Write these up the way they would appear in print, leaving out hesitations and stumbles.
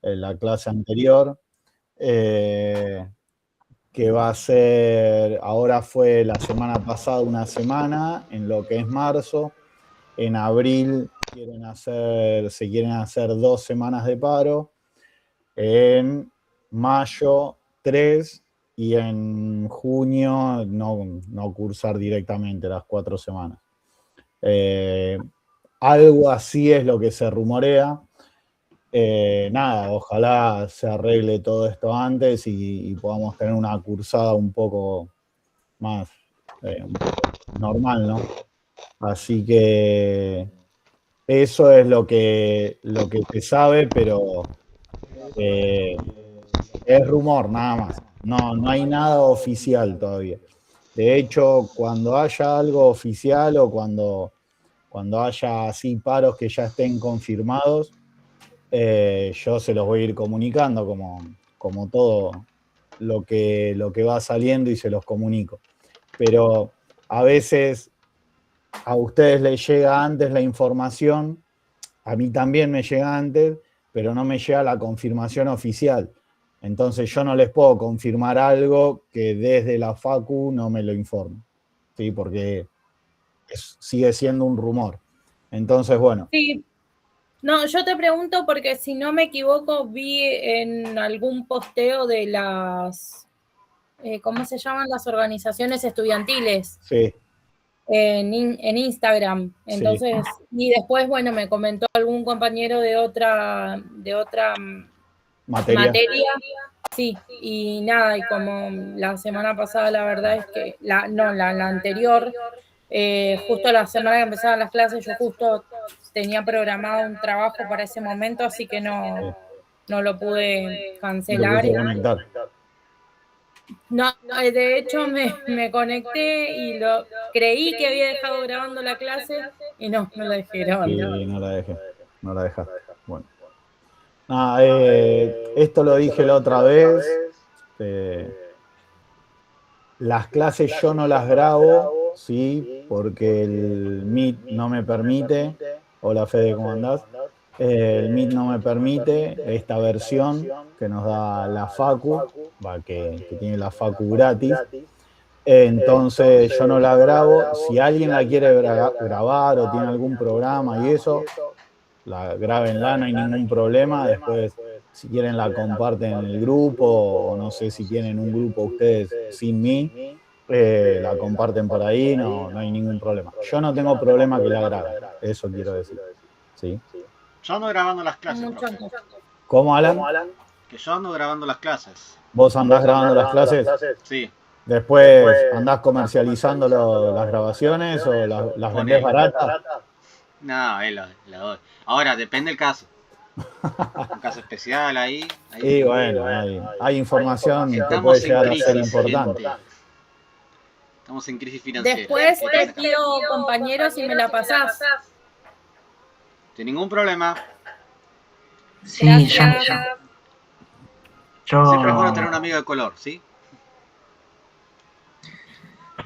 la clase anterior, que va a ser, ahora fue la semana pasada una semana, en lo que es marzo. En abril se quieren hacer 2 semanas de paro. En mayo 3 y en junio no cursar directamente las 4 semanas. Algo así es lo que se rumorea. Nada, ojalá se arregle todo esto antes y podamos tener una cursada un poco más normal, ¿no? Así que eso es lo que se sabe, pero es rumor nada más. No hay nada oficial todavía. De hecho, cuando haya algo oficial o cuando haya así paros que ya estén confirmados, yo se los voy a ir comunicando como todo lo que va saliendo y se los comunico. Pero a veces a ustedes les llega antes la información, a mí también me llega antes, pero no me llega la confirmación oficial. Entonces yo no les puedo confirmar algo que desde la Facu no me lo informe, ¿sí? Porque sigue siendo un rumor. Entonces, bueno. Sí. No, yo te pregunto porque si no me equivoco vi en algún posteo de las, ¿cómo se llaman las organizaciones estudiantiles? Sí. En Instagram. Entonces, Sí. y después, bueno, me comentó algún compañero de otra materia. Sí, y nada, y como la semana pasada, la verdad es que, la anterior, justo la semana que empezaban las clases, yo justo tenía programado un trabajo para ese momento, así que no lo pude cancelar. Conectar. No, de hecho me conecté y creí que había dejado grabando la clase y no la dejé grabando. Y no la dejaste. Bueno. Esto lo dije la otra vez. Las clases yo no las grabo, ¿sí? Porque el Meet no me permite. Hola Fede, ¿cómo andás? El Meet no me permite esta versión que nos da la Facu, que tiene la Facu gratis. Entonces yo no la grabo. Si alguien la quiere grabar o tiene algún programa y eso, grábenla, no hay ningún problema. Después, si quieren, la comparten en el grupo o no sé si tienen un grupo ustedes sin mí, la comparten por ahí, no hay ningún problema. Yo no tengo problema que la graben, eso quiero decir. ¿Sí? Yo ando grabando las clases, profe. ¿Cómo, Alan? Que yo ando grabando las clases. ¿Vos andás grabando las clases? Sí. Después, ¿andás comercializando las grabaciones o las vendés baratas? No, la doy. Ahora, depende del caso. Un caso especial ahí. Y bueno, hay información que puede llegar a ser importante. Estamos en crisis financiera. Después te pido, compañeros, si me la pasás. Sin ningún problema. Sí, yo Siempre es bueno tener un amigo de color, ¿sí?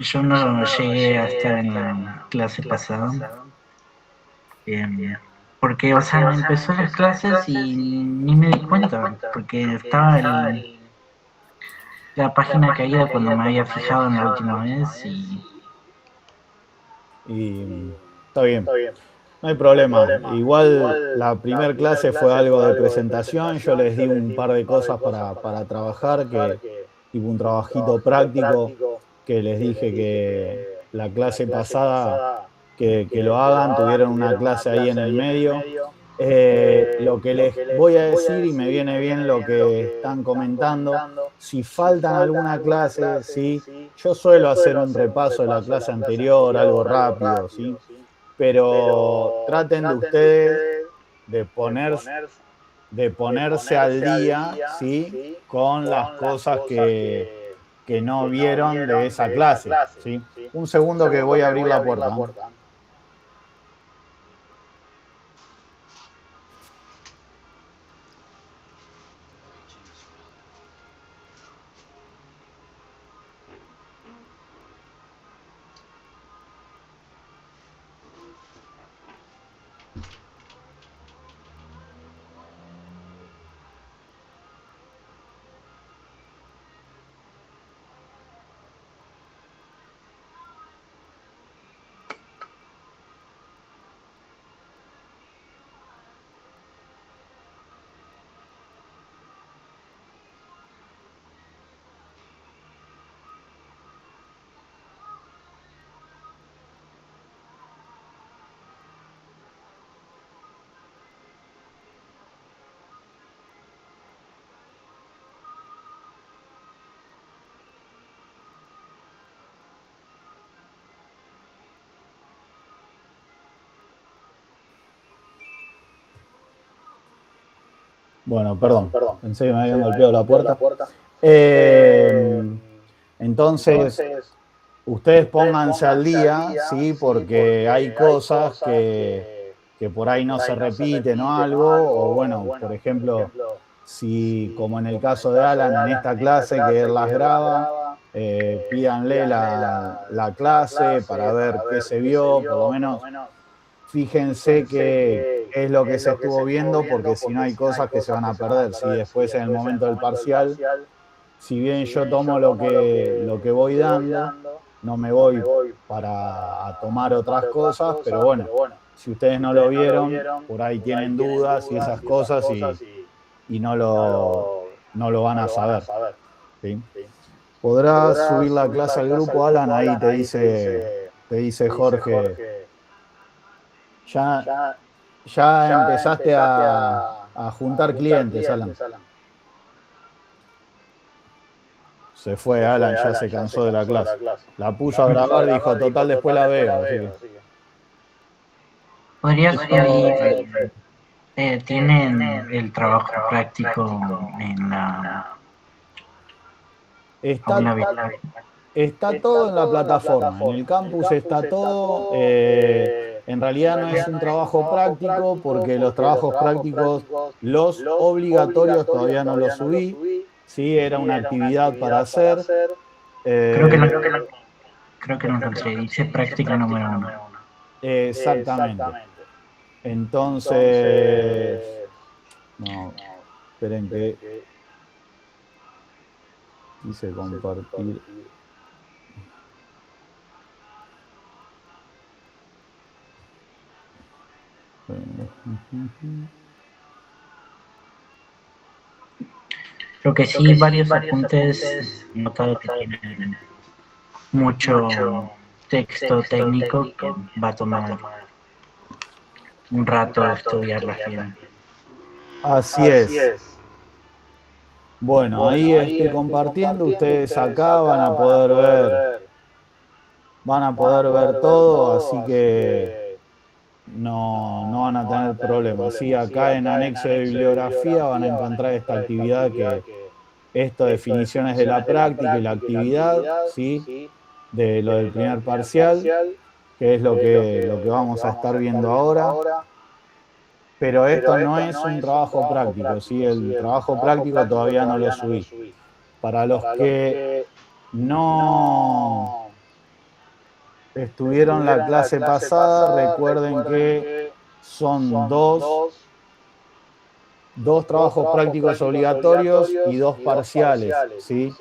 Yo no llegué a estar en la clase pasada. Porque, o sea, empezó las clases y ni me di cuenta, porque estaba la página caída cuando me había fijado en la última vez y está bien. No hay problema. Igual la primera clase fue algo de presentación. Yo les di un par de cosas para trabajar, tipo un trabajito práctico, que les dije que la clase pasada que lo hagan, tuvieron una clase ahí en el medio. Lo que les voy a decir, y me viene bien lo que están comentando, si faltan alguna clase, ¿sí? Yo suelo hacer un repaso de la clase anterior, algo rápido, ¿sí? Pero traten de ustedes de ponerse al día, ¿sí? Con las cosas que no vieron de esa clase, ¿sí? Un segundo que voy a abrir la puerta. Bueno, perdón, pensé que me habían golpeado la puerta. Entonces, ustedes pónganse al día, ¿sí? Porque hay cosas que por ahí no se repiten o algo, o bueno, por ejemplo, si como en el caso de Alan, en esta clase que él las graba, pídanle la clase para ver qué se vio, por lo menos fíjense qué es lo que se estuvo viendo, porque si no hay cosas que se van a perder. Si después en el momento del parcial, si bien yo tomo lo que voy dando, no me voy para tomar otras cosas, pero bueno, si ustedes no lo vieron, por ahí tienen dudas y esas cosas y no lo van a saber. ¿Sí? ¿Podrás subir la clase al grupo, Alan? Ahí te dice Jorge. Ya empezaste a juntar clientes, Alan. Se fue Alan, ya se cansó de la clase. La puso a grabar, dijo, total, después la veo. Así que. Podría subir, tienen el trabajo práctico en la aula. Está todo en la plataforma, en el campus está todo. En realidad no es un trabajo práctico porque los trabajos prácticos, los obligatorios todavía no los subí. Sí, era una actividad para hacer. Creo que no encontré, dice práctica número 1. Exactamente. Entonces, no, esperen que quise compartir. Creo que sí, varios apuntes notado que tienen mucho texto técnico que va a tomar un rato estudiarlas bien. Así es. Bueno, ahí estoy compartiendo, ustedes acá van a poder ver todo, así que no van a tener problemas. Sí, acá en anexo de bibliografía van a encontrar esta actividad que esto, definiciones de la práctica y la actividad, ¿sí? De lo del primer parcial, que es lo que vamos a estar viendo ahora. Pero esto no es un trabajo práctico, ¿sí? El trabajo práctico todavía no lo subí. Para los que no estuvieron la clase pasada, recuerden que son dos trabajos prácticos obligatorios y 2 parciales, ¿sí?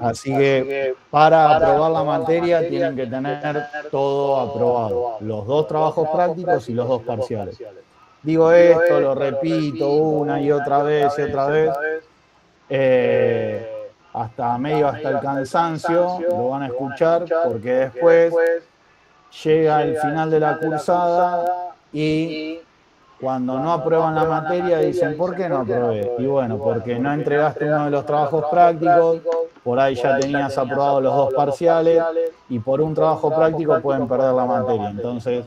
Así que para aprobar la materia tienen que tener todo aprobado, los 2 trabajos prácticos y los 2 parciales. Digo esto, lo repito una y otra vez hasta el cansancio, lo van a escuchar porque después llega el final de la cursada y cuando no aprueban la materia dicen, ¿por qué no aprobé? Y bueno, porque no entregaste uno de los trabajos prácticos, por ahí ya tenías aprobados los 2 parciales y por un trabajo práctico pueden perder la materia. Entonces,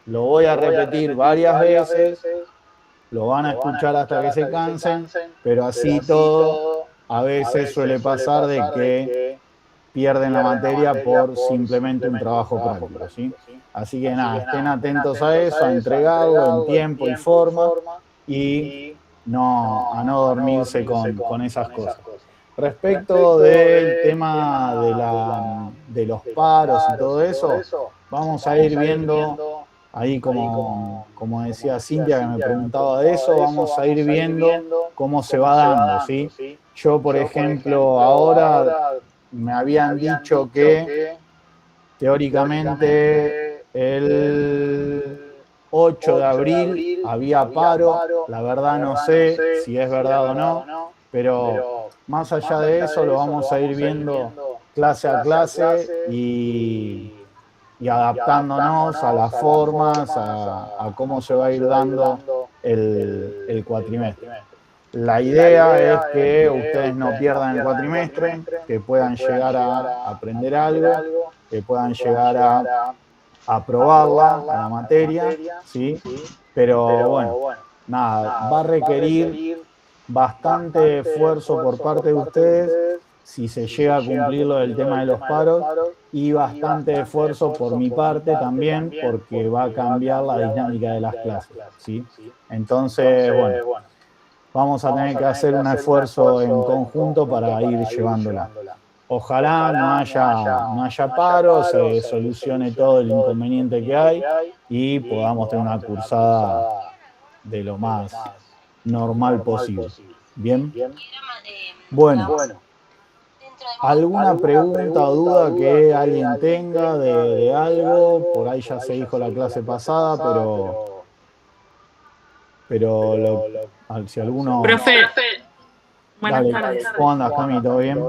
lo voy a repetir varias veces, lo van a escuchar hasta que se cansen, pero así todo, a veces suele pasar de que pierden la materia por simplemente un trabajo práctico, ¿sí? Así que nada, estén atentos a eso, a entregarlo en tiempo y forma y a no dormirse con esas cosas. Respecto del tema de los paros y todo eso, vamos a ir viendo, ahí como decía Cintia que me preguntaba de eso, vamos a ir viendo cómo se va dando, ¿sí? Yo, por ejemplo, ahora me habían dicho que teóricamente el 8 de abril había paro, la verdad no sé si es verdad o no, pero más allá de eso lo vamos a ir viendo clase a clase y adaptándonos a las formas, a cómo se va a ir dando el cuatrimestre. La idea es que ustedes no pierdan el cuatrimestre, que puedan llegar a aprender algo, que puedan llegar a aprobarla, a la materia, ¿sí? Pero bueno, nada, va a requerir bastante esfuerzo por parte de ustedes si se llega a cumplir lo del tema de los paros y bastante esfuerzo por mi parte también porque va a cambiar la dinámica de las clases, ¿sí? Entonces, bueno, vamos a tener que hacer un esfuerzo en conjunto para ir llevándola. Ojalá no haya paro, se solucione todo el inconveniente que hay y podamos tener una cursada de lo más normal posible. ¿Bien? Bueno, ¿alguna pregunta o duda que alguien tenga de algo? Por ahí ya se dijo la clase pasada, pero si alguno... Profe, buenas Dale, tardes. ¿cómo andas, Cami? ¿Todo bien?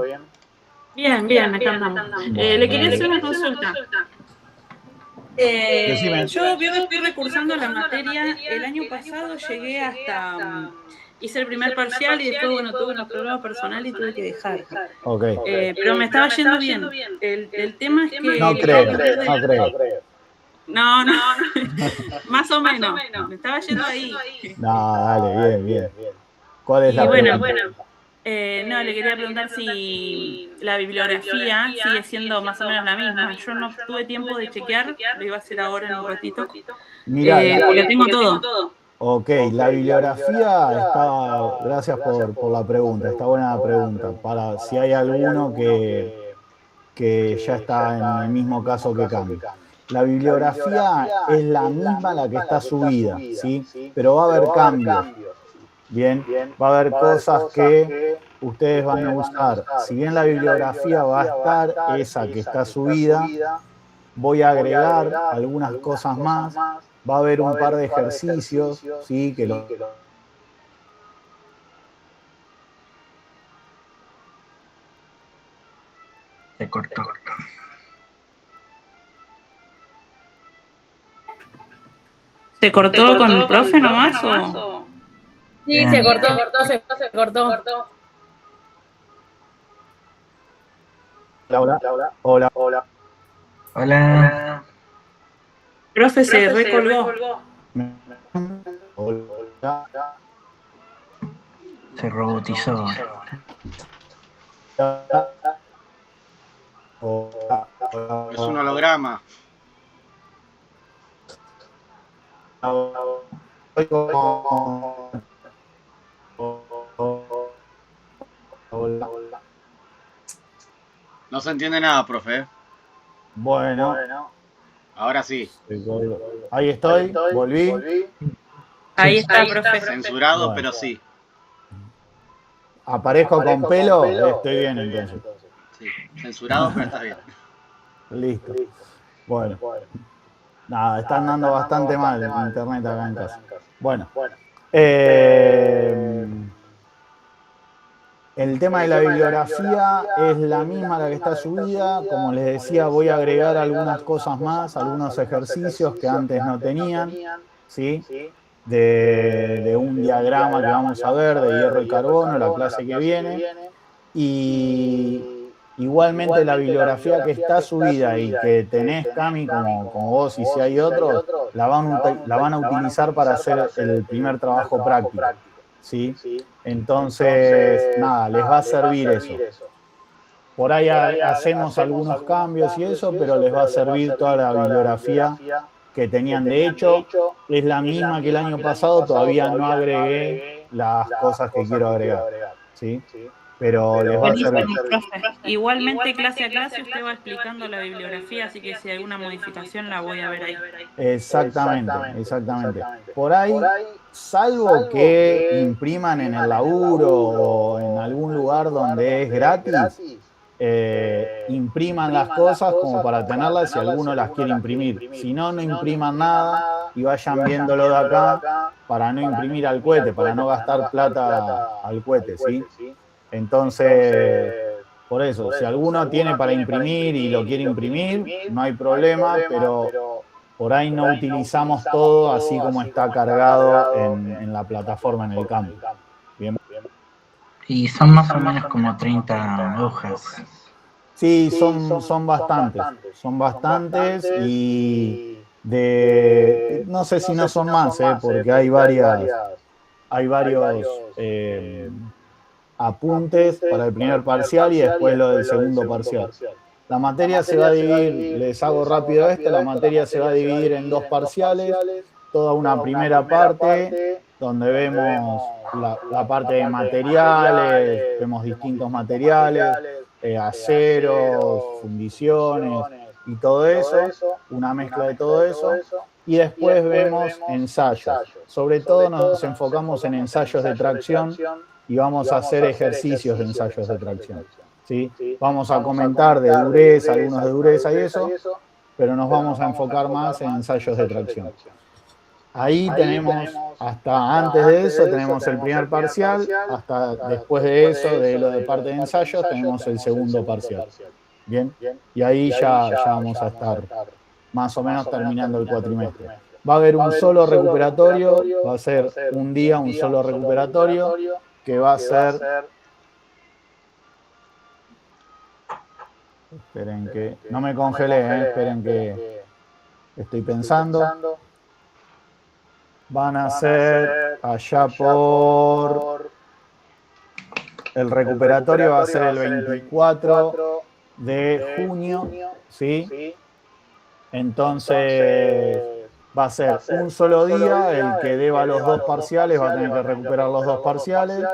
Bien, acá andamos. Le quería hacer una consulta. Decime. Yo veo que estoy recursando la materia. El año pasado llegué hasta... hice el primer parcial y después, bueno, tuve unos problemas personales y tuve que dejar. Ok. Pero me estaba yendo bien. El tema es que... No creo. No, más o menos. Me estaba yendo ahí. No, dale, bien. ¿Cuál es la pregunta? No, le quería preguntar si la bibliografía sigue siendo más o menos la misma. Yo no tuve tiempo de chequear, lo iba a hacer ahora en un ratito. Mirá, porque tengo todo. Ok, la bibliografía está, gracias por la pregunta, está buena la pregunta, para si hay alguno que ya está en el mismo caso que Cami. La bibliografía es la misma la que está subida, ¿sí? Pero va a haber cambios. Bien, va a haber cosas que ustedes van a usar. Si bien la bibliografía va a estar esa que está subida, voy a agregar algunas cosas más. Va a haber un par de ejercicios, ¿sí? Que lo... Se cortó. ¿Se cortó con el profe nomás o...? Sí, se cortó. Hola. Hola. Profe, se recolgó. Hola. Se robotizó. Es un holograma. No se entiende nada, profe. Bueno. Ahora sí. Ahí estoy, volví. Ahí está, profe. Censurado, Bueno. pero sí. ¿Aparezco con pelo? Estoy bien entonces. Sí. Censurado, pero está bien. Listo. Bueno. Nada, está andando bastante mal el internet acá en casa. Bueno. El tema de la bibliografía es la misma la que está subida. Como les decía, voy a agregar algunas cosas más, algunos ejercicios que antes no tenían, ¿sí? De un diagrama que vamos a ver de hierro y carbono, la clase que viene. Y igualmente la bibliografía que está subida y que tenés, Cami, como vos y si hay otros, la van a utilizar para hacer el primer trabajo práctico, ¿sí? Entonces, nada, les va a servir eso. Por ahí hacemos algunos cambios y eso, pero les va a servir toda la bibliografía que tenían. De hecho, es la misma que el año pasado, todavía no agregué las cosas que quiero agregar, ¿sí? Pero les va a servir. Igualmente, clase a clase, usted va explicando la bibliografía, así que si hay alguna modificación la voy a ver ahí. Exactamente. Por ahí, salvo que impriman en el laburo o en algún lugar donde es gratis, impriman las cosas como para tenerlas si alguno las quiere imprimir. Si no, no impriman nada y vayan viéndolo de acá para no imprimir al cohete, para no gastar plata al cohete, ¿sí? Entonces, por eso, si alguno tiene para imprimir y lo quiere imprimir, no hay problema, pero por ahí no utilizamos todo así como está cargado en la plataforma, en el campo. Bien. Y son más o menos como 30 hojas. Sí, son bastantes y no sé si no son más, porque hay varias hay varios apuntes para el primer parcial y después lo del segundo parcial. La materia se va a dividir, les hago rápido esto, la materia se va a dividir en 2 parciales, toda una primera parte donde vemos la parte de materiales, vemos distintos materiales, aceros, fundiciones y todo eso, una mezcla de todo eso, y después vemos ensayos. Sobre todo nos enfocamos en ensayos de tracción y vamos a hacer ejercicios de ensayos de tracción. ¿Sí? Vamos a comentar de dureza, algunos de dureza y eso, pero nos vamos a enfocar más en ensayos de tracción. Ahí tenemos, hasta antes de eso, tenemos el primer parcial, hasta después de eso, de lo de parte de ensayos, tenemos el segundo parcial. Bien, y ahí ya vamos a estar más o menos terminando el cuatrimestre. Va a haber un solo recuperatorio, va a ser un día, un solo recuperatorio, que va a ser... Esperen que... No me congelé, esperen que... Estoy pensando. Van a ser allá por... El recuperatorio va a ser el 24 de junio, ¿sí? Entonces va a ser un solo día, el que deba los 2 parciales va a tener que recuperar los 2 parciales,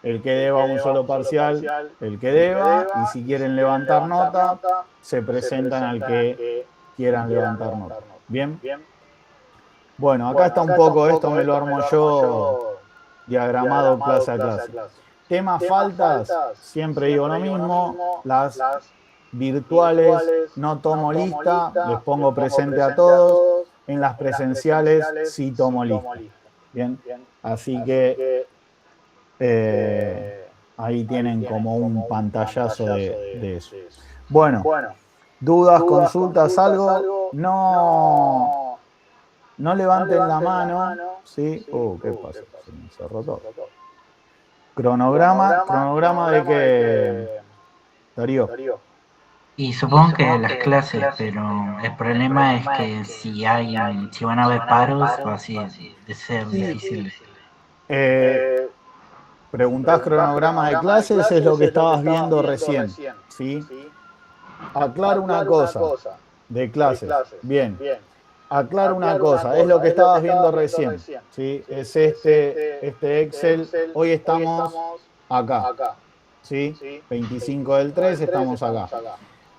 el que deba un solo parcial, el que deba, y si quieren levantar nota, se presentan al que quieran levantar nota. ¿Bien? Bueno, acá está un poco, esto me lo armo yo, diagramado clase a clase. Temas faltas, siempre digo lo mismo, las virtuales no tomo lista, les pongo presente a todos, en las presenciales sí tomo lista. Bien, así que ahí tienen como un pantallazo de eso. Bueno, dudas, consultas, algo, no levanten la mano, ¿sí? ¿Qué pasa? Se me cerró todo. Cronograma de que... Darío. Y supongo que las clases, pero el problema es que si van a haber paros, va así de ser difícil. Preguntás cronograma de clases, es lo que estabas viendo recién, ¿sí? Aclaro una cosa de clases, bien. Aclaro una cosa, es lo que estabas viendo recién, ¿sí? Es este Excel, hoy estamos acá, ¿sí? 25 del 3 estamos acá.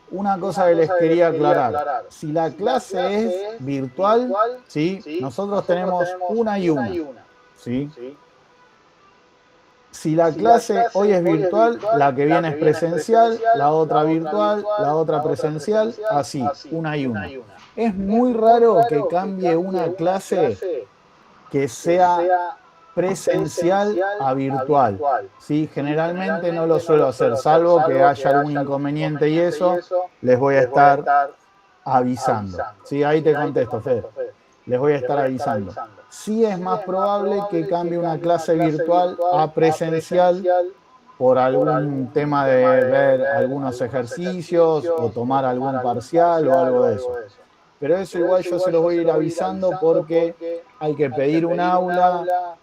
Una cosa que les quería aclarar, si la clase es virtual, ¿sí? Nosotros tenemos una y una, ¿sí? Si la clase hoy es virtual, la que viene es presencial, la otra virtual, la otra presencial, así, una y una. Es muy raro que cambie una clase que sea presencial a virtual, ¿sí? Generalmente no lo suelo hacer, salvo que haya algún inconveniente y eso, les voy a estar avisando. Sí, ahí te contesto, Fede. Les voy a estar avisando. Sí es más probable que cambie una clase virtual a presencial por algún tema de ver algunos ejercicios o tomar algún parcial o algo de eso. Pero eso igual yo se los voy a ir avisando porque hay que pedir un aula.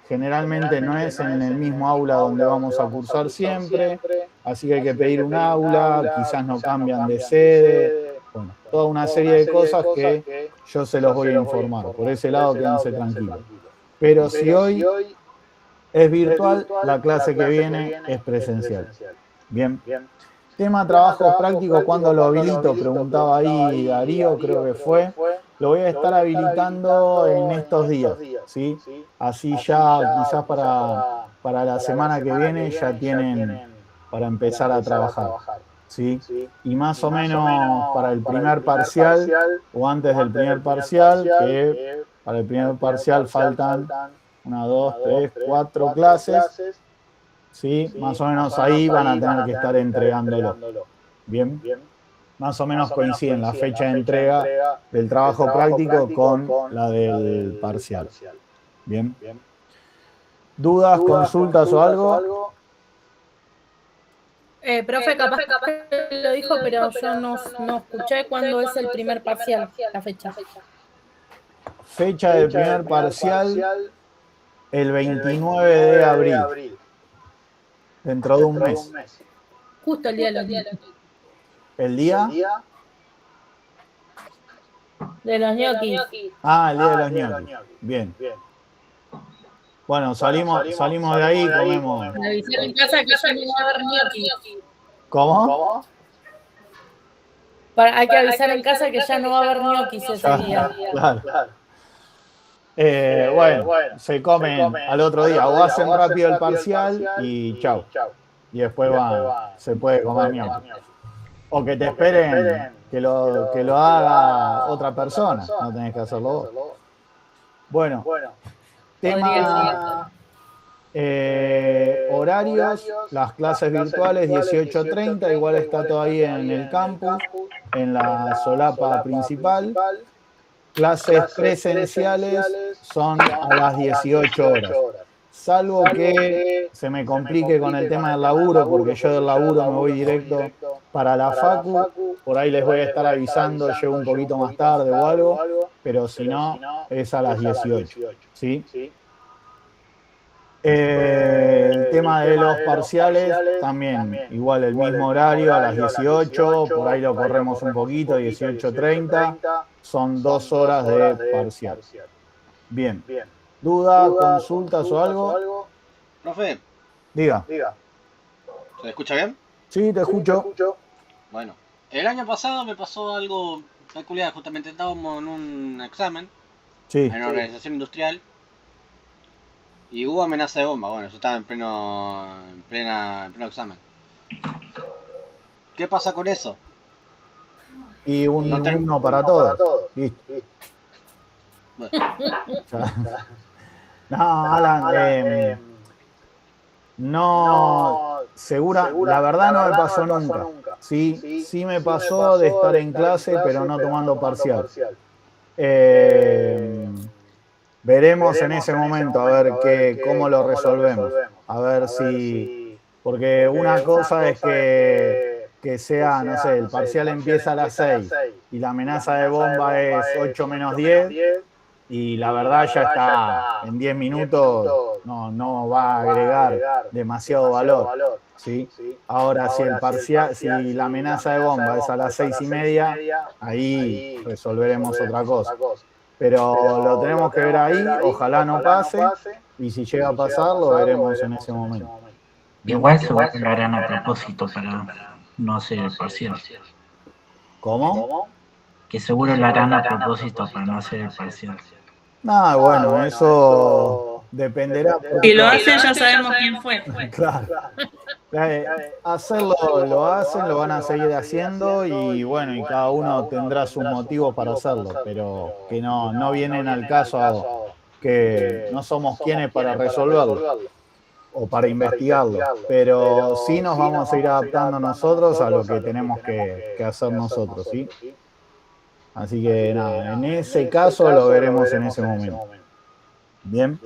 Generalmente no es en el mismo aula donde vamos a cursar siempre, así que hay que pedir un aula, quizás no cambian de sede, bueno, toda una serie de cosas que yo se los voy a informar. Por ese lado quédense tranquilos. Pero si hoy es virtual, la clase que viene es presencial. Bien. Tema trabajos prácticos, ¿cuándo lo habilito? Preguntaba ahí Darío, creo que fue. Lo voy a estar habilitando en estos días, ¿sí? Así ya quizás para la semana que viene ya tienen para empezar a trabajar, ¿sí? Y más o menos para el primer parcial o antes del primer parcial, que para el primer parcial faltan 1, 2, 3, 4 clases, ¿sí? Más o menos ahí van a tener que estar entregándolo. Bien. Más o menos coinciden la fecha de entrega del trabajo práctico con la del parcial. Bien. ¿Dudas, consultas o algo? Profe, capaz que lo dijo, pero yo no escuché cuándo es el primer parcial, la fecha. Fecha del primer parcial El 29 de abril, dentro de un mes. Justo el día de los ñoquis. ¿El día? De los ñoquis. Ah, el día de los ñoquis. Bien. Bueno, salimos de ahí y comemos. Para avisar en casa que ya no va a haber ñoquis. ¿Cómo? Hay que avisar en casa que ya no va a haber ñoquis ese día. Claro. Bueno, se comen al otro día, o hacen rápido el parcial y chau. Y después se puede comer ñoquis. O que te esperen que lo haga otra persona, no tenés que hacerlo vos. Bueno, tema horarios, las clases virtuales 18:30, igual está todavía en el campus, en la solapa principal. Clases presenciales son a las 18 horas. Salvo que se me complique con el tema del laburo, porque yo del laburo me voy directo para la facu, por ahí les voy a estar avisando, llego un poquito más tarde o algo, pero si no, es a las 18, ¿sí? El tema de los parciales, también, igual el mismo horario, a las 18, por ahí lo corremos un poquito, 18:30, son 2 horas de parcial. Bien. ¿Duda, consultas o algo? Profe, Diga. ¿se escucha bien? Sí, te escucho. Bueno, el año pasado me pasó algo peculiar, justamente estábamos en un examen, Sí. en una organización industrial, y hubo amenaza de bomba. Bueno, yo estaba en pleno examen. ¿Qué pasa con eso? Y uno para todos. Listo. Bueno, No, Alan, no, la verdad no me pasó nunca. Sí me pasó de estar en clase, pero no tomando parcial. Veremos en ese momento a ver cómo lo resolvemos. A ver si... Porque una cosa es que sea, no sé, el parcial empieza a las 6 y la amenaza de bomba es 8 menos 10 y la verdad ya está en 10 minutos, no va a agregar demasiado valor. ¿Sí? Ahora, si la amenaza de bomba es a las 6:30, ahí resolveremos otra cosa. Pero lo tenemos que ver ahí, ojalá no pase, y si llega a pasar, lo veremos en ese momento. Igual seguro lo harán a propósito para no hacer el parcial. ¿Cómo? Que seguro lo harán a propósito para no hacer el parcial. Bueno, eso dependerá. Si lo hacen, ya sabemos quién fue. Claro. Hacerlo lo hacen, lo van a seguir haciendo y bueno, y cada uno tendrá sus motivos para hacerlo, pero que no vienen al caso, que no somos quienes para resolverlo o para investigarlo, pero sí nos vamos a ir adaptando nosotros a lo que tenemos que hacer nosotros, ¿sí? Así que nada, en ese caso lo veremos en ese momento. ¿Bien?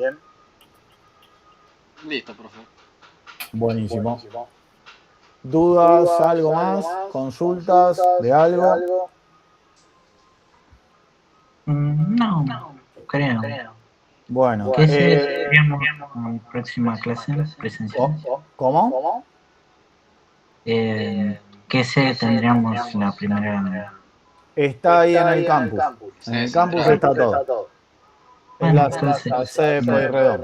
listo, profe. Buenísimo. ¿Dudas, algo más? ¿Consultas de algo? No, creo. Bueno, ¿Qué seríamos en próxima clase presencial? ¿cómo? ¿Qué sede tendríamos la primera? Está ahí en el campus. En el campus está todo. Es la sede de Pueyrredón.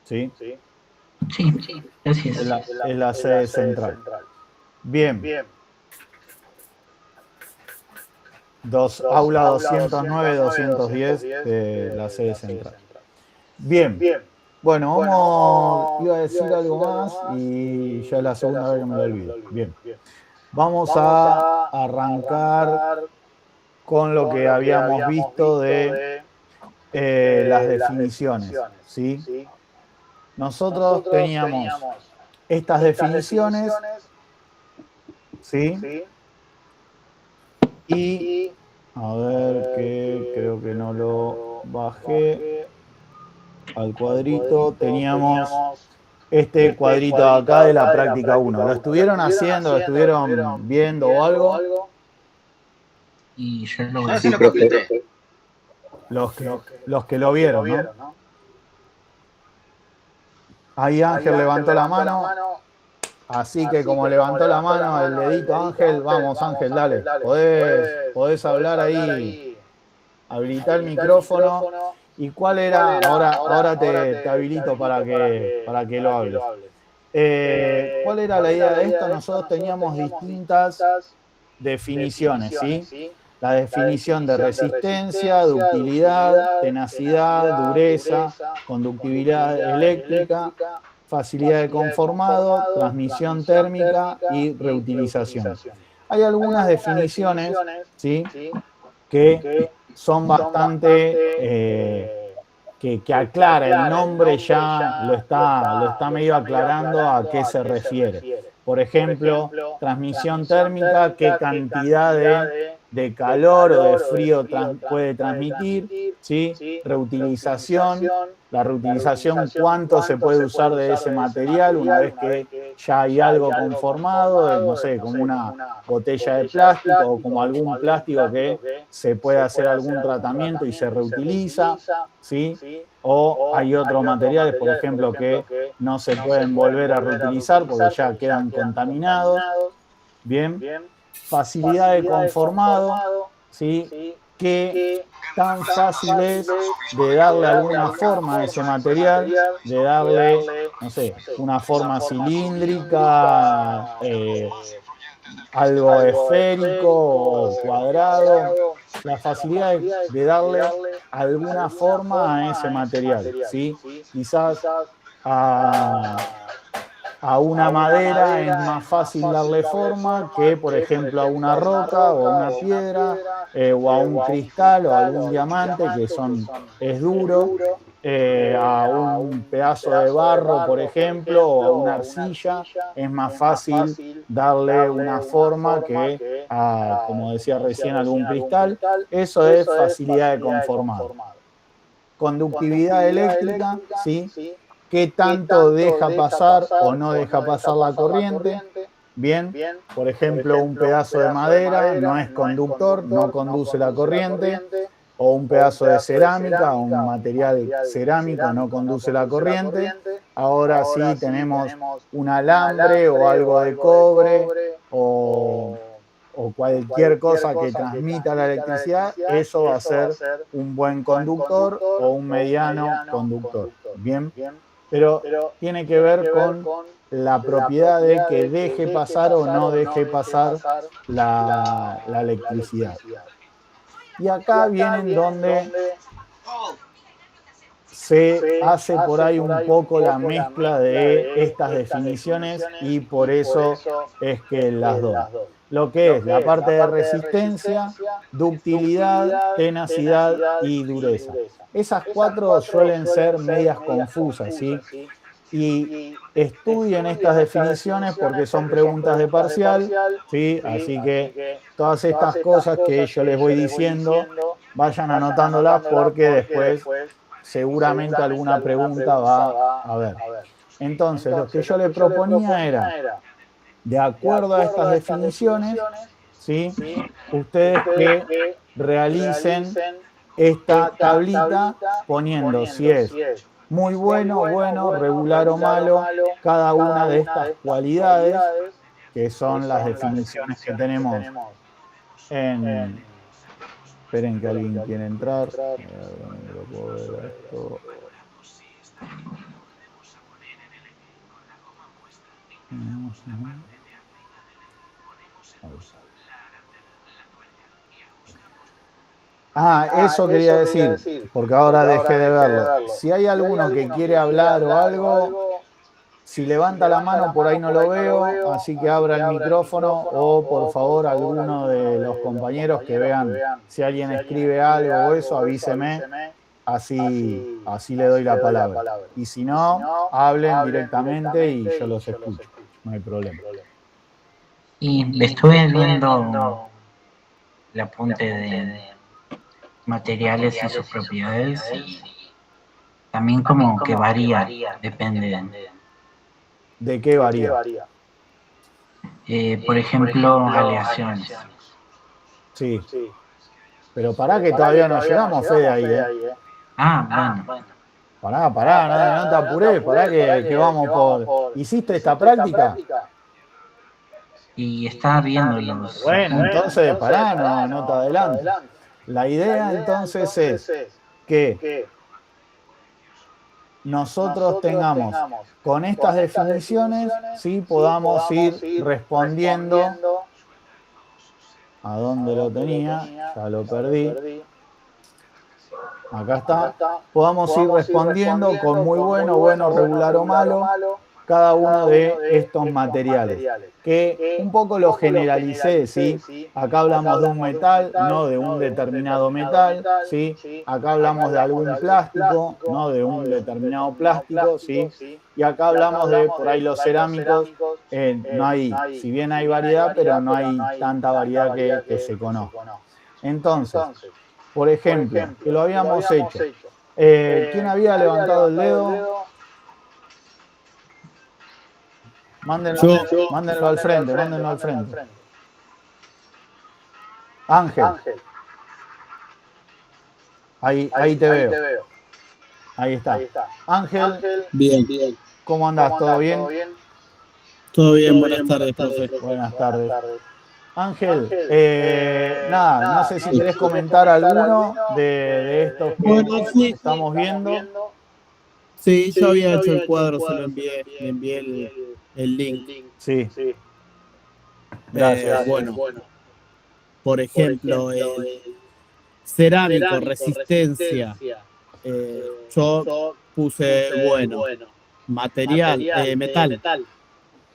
¿Sí? Sí, así es. Es la sede central. Bien. Aula 209, 210 de la sede central. Bien. Bueno, iba a decir algo más y ya es la segunda vez que me lo olvido. Bien. Vamos a arrancar con lo que habíamos visto de las definiciones, ¿sí? Nosotros teníamos estas definiciones, ¿sí? Y, a ver, que creo que no lo bajé al cuadrito, teníamos este cuadrito de acá de la práctica 1. ¿Lo estuvieron haciendo, lo estuvieron viendo o algo? Y yo lo Yo sí lo completé. Los que lo vieron, ¿no? Ahí Ángel levantó la mano. Así que como levantó la mano el dedito Ángel, vamos Ángel, dale. Podés hablar ahí, habilitar el micrófono. ¿Y cuál era? Ahora te habilito para que lo hables. ¿Cuál era la idea de esto? Nosotros teníamos distintas definiciones, ¿sí? La definición de resistencia, ductilidad, tenacidad, dureza, conductividad eléctrica, facilidad de conformado, transmisión térmica y reutilización. Hay algunas definiciones, ¿sí?, que son bastante, que aclara el nombre, ya lo está medio aclarando a qué se refiere. Por ejemplo, transmisión térmica, qué cantidad de calor o de frío puede transmitir, ¿sí? Reutilización, la reutilización, cuánto se puede usar de ese material una vez que ya hay algo conformado, no sé, como una botella de plástico o como algún plástico que se puede hacer algún tratamiento y se reutiliza, ¿sí? O hay otros materiales, por ejemplo, que no se pueden volver a reutilizar porque ya quedan contaminados. Bien, facilidad de conformado, ¿sí? ¿Qué tan fácil es de darle alguna forma a ese material, de darle, no sé, una forma cilíndrica, algo esférico o cuadrado? La facilidad de darle alguna forma a ese material, ¿sí? Quizás a una madera es más fácil darle forma que, por ejemplo, a una roca o a una piedra, o a un cristal o a algún diamante que es duro, a un pedazo de barro, por ejemplo, o a una arcilla, es más fácil darle una forma que a, como decía recién, algún cristal. Eso es facilidad de conformado. Conductividad eléctrica, ¿sí? ¿Qué tanto deja pasar o no deja pasar la corriente? Bien, por ejemplo, un pedazo de madera no es conductor, no conduce la corriente, o un pedazo de cerámica, o un material cerámico no conduce la corriente. Ahora sí tenemos un alambre o algo de cobre o cualquier cosa que transmita la electricidad, eso va a ser un buen conductor o un mediano conductor. Bien, pero tiene que ver con la propiedad de que deje pasar o no deje pasar la electricidad. Y acá vienen donde se hace por ahí un poco la mezcla de estas definiciones y por eso es que las doy. Lo que es la parte de resistencia, ductilidad, tenacidad y dureza. Esas cuatro suelen ser medias confusas, ¿sí? Y estudien estas definiciones porque son preguntas de parcial, ¿sí? Así que todas estas cosas que yo les voy diciendo, vayan anotándolas porque después seguramente alguna pregunta va a haber. Entonces, lo que yo le proponía era, de acuerdo a estas definiciones, ¿sí?, ustedes que realicen esta tablita poniendo si es muy bueno, regular o malo, cada una de estas cualidades, que son las definiciones que tenemos en... Esperen que alguien quiere entrar. No puedo ver esto. Eso quería decir, porque ahora dejé de verlo. Si hay alguno que quiere hablar o algo, si levanta la mano por ahí no lo veo, así que abra el micrófono o por favor alguno de los compañeros que vean si alguien escribe algo o eso, avíseme, así le doy la palabra. Y si no, hablen directamente y yo los escucho, no hay problema. Y estuve viendo el apunte de materiales y sus propiedades y también como que varía, depende. ¿De qué varía? Por ejemplo, aleaciones. Sí. Pero pará que todavía no llegamos, Fede, ahí, Bueno. Pará, no te apures, pará que vamos por... ¿Hiciste esta práctica? Y estaba viendo los Bueno, apuntes. entonces, pará, no te adelantes. La idea entonces es que nosotros tengamos con estas definiciones, ¿sí? Podamos ir respondiendo. ¿A dónde lo tenía? Ya lo perdí. Acá está. Podamos ir respondiendo con muy bueno, regular o malo, cada uno de estos materiales. Que un poco lo generalicé, ¿sí? Acá hablamos de un metal, no de un determinado metal, ¿sí? Acá hablamos de algún plástico, no de un determinado plástico, ¿sí? Y acá hablamos de, por ahí los cerámicos, no hay, si bien hay variedad, pero no hay tanta variedad que se conozca. Entonces, por ejemplo, que lo habíamos hecho. ¿Quién había levantado el dedo? Mándenlo al frente. Ángel. Ahí te veo. Ahí está. Ángel. Bien. ¿Cómo andás? ¿Todo bien? Todo bien, buenas tardes, profe. Buenas tardes. Ángel, nada, no sé si querés comentar alguno de estos que estamos viendo. Sí, yo había hecho el cuadro, se lo envié, le envié el link. Sí. Gracias. Bueno, por ejemplo, cerámico, resistencia. Yo puse bueno. Material, metal,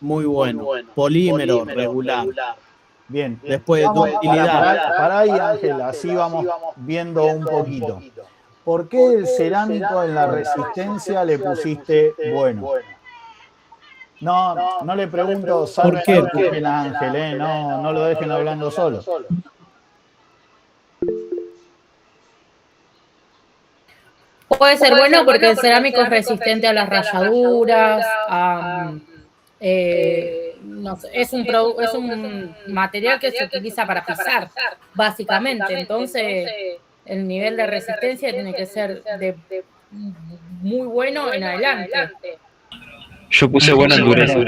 muy bueno. Polímero, regular. Bien, Después de ductilidad. Para ahí, Ángel, así vamos viendo un poquito. ¿Por qué el cerámico en la resistencia le pusiste bueno? No le pregunto, ¿Por qué? a Ángel, no lo dejen hablando solo. Puede ser bueno porque el cerámico es resistente a las rayaduras, no sé, es un material que se utiliza para pisar, básicamente. Entonces, el nivel de resistencia tiene que ser de muy bueno en adelante. Yo puse buena endureza.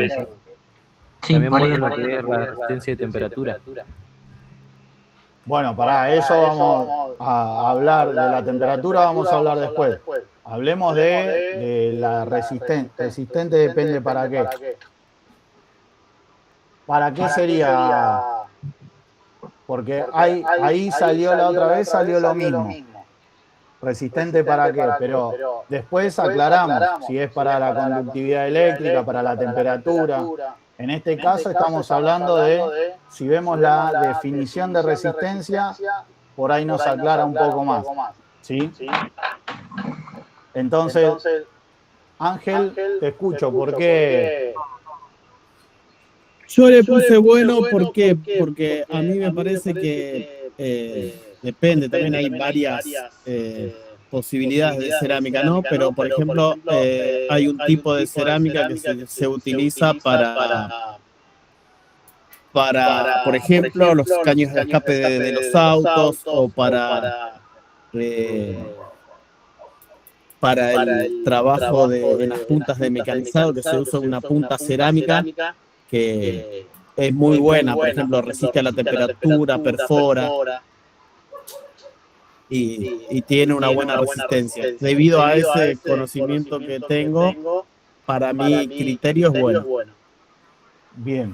Sí, También por bueno eso. lo que es la resistencia de temperatura. Bueno, para eso vamos a hablar de la temperatura, vamos a hablar después. Hablemos de la resistencia. Resistente depende para qué. ¿Para qué sería? Porque ahí salió la otra vez, salió lo mismo. ¿Resistente para qué? Pero después aclaramos si es para la conductividad eléctrica, para la temperatura. En este caso estamos hablando de, si vemos la definición de resistencia, por ahí nos aclara un poco más. ¿Sí? Entonces, Ángel, te escucho. ¿Por qué? Yo le puse bueno, ¿por qué? Porque a mí me parece que depende, también hay varias posibilidades de cerámica, ¿no? Pero, por ejemplo, hay un tipo de cerámica que se utiliza para, por ejemplo, los caños de escape de los autos o para el trabajo en las puntas de mecanizado, que se usa una punta cerámica que es muy buena, por ejemplo, resiste a la temperatura, perfora y tiene una buena resistencia. Debido a ese conocimiento que tengo, para mi criterio es bueno. Bien.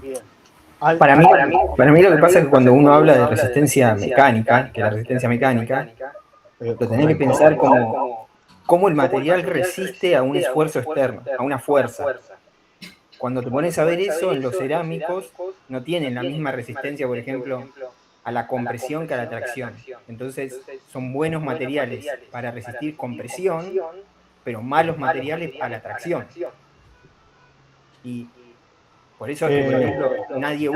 Para mí lo que pasa es que cuando uno habla de resistencia mecánica, que la resistencia mecánica, lo tenés que pensar como el material resiste a un esfuerzo externo, a una fuerza. Cuando te pones a ver eso, en los cerámicos no tienen la misma resistencia, por ejemplo, a la compresión que a la tracción. Entonces, son buenos materiales para resistir compresión, pero malos materiales a la tracción. Y por eso, por ejemplo, nadie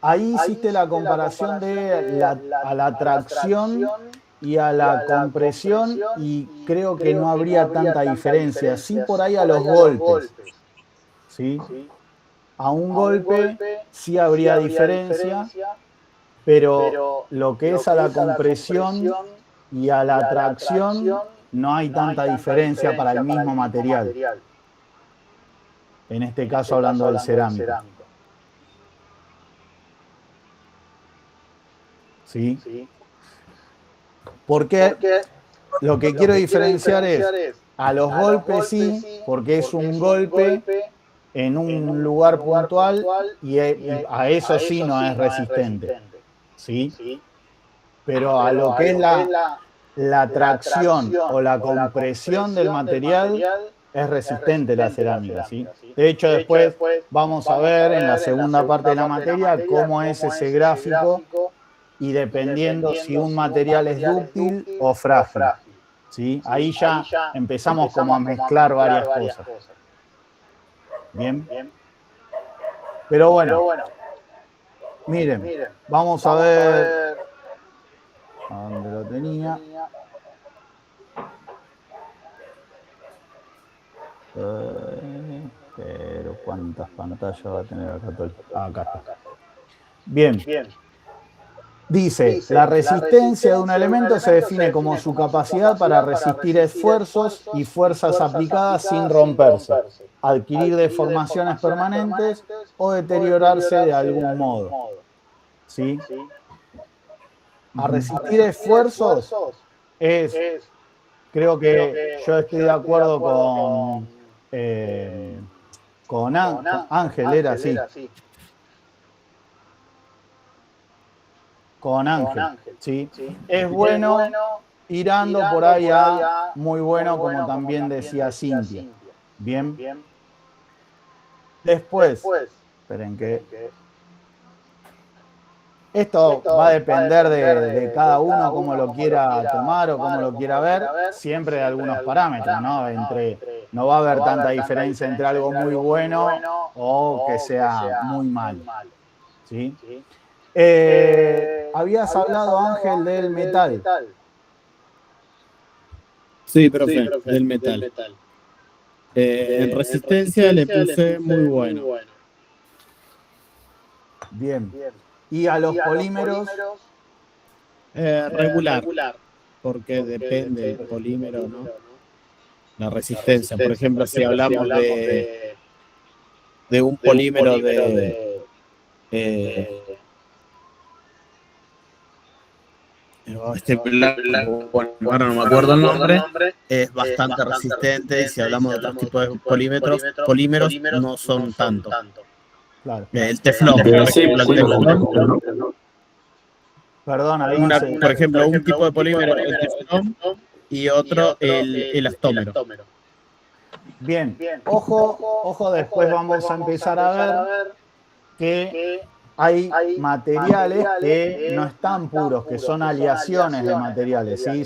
ahí hiciste la comparación a la tracción y a la compresión, y creo que no habría tanta diferencia. Sí, por ahí a los golpes. ¿Sí? A un golpe sí habría diferencia, pero lo que es a la compresión y a la tracción no hay tanta diferencia para el mismo material. En este caso hablando del cerámico. ¿Sí? Porque lo que quiero diferenciar es, a los golpes sí, porque es un golpe en un lugar puntual y a eso sí no es resistente. ¿Sí? Pero a lo que es la tracción o la compresión del material es resistente la cerámica, ¿sí? De hecho, después vamos a ver en la segunda parte de la materia cómo es ese gráfico y dependiendo si un material es dúctil o frágil, ¿sí? Ahí ya empezamos como a mezclar varias cosas. Bien. Pero bueno, miren, vamos a ver a dónde lo tenía. Pero cuántas pantallas va a tener acá todo acá está. Bien. Dice, la resistencia de un elemento se define como su capacidad para resistir esfuerzos y fuerzas aplicadas sin romperse, adquirir deformaciones permanentes o deteriorarse de algún modo. ¿Sí? A resistir esfuerzos es, creo que yo estoy de acuerdo con Ángel, era así. Con Ángel, ¿sí? Es bueno ir ando por ahí a muy bueno, como también decía Cintia. Bien. Después, esperen que... Esto va a depender de cada uno, cómo lo quiera tomar o cómo lo quiera ver, siempre de algunos parámetros, ¿no? No va a haber tanta diferencia entre algo muy bueno o que sea muy malo, ¿sí? Habías hablado, Ángel, del metal. Sí, profe, del metal. En resistencia le puse muy bueno. Bien. ¿Y a los polímeros? Regular, porque depende del polímero, ¿no? La resistencia. Por ejemplo, si hablamos de un polímero bueno, ahora no me acuerdo el nombre, es bastante resistente, y si hablamos de otros tipos de polímeros no son tanto. Claro. El teflón, por ejemplo, Perdón, ahí por ejemplo, un tipo de polímero el teflón y otro el elastómero. Bien, ojo, después vamos a empezar a ver que hay materiales que no están puros, que son aleaciones de materiales, ¿sí?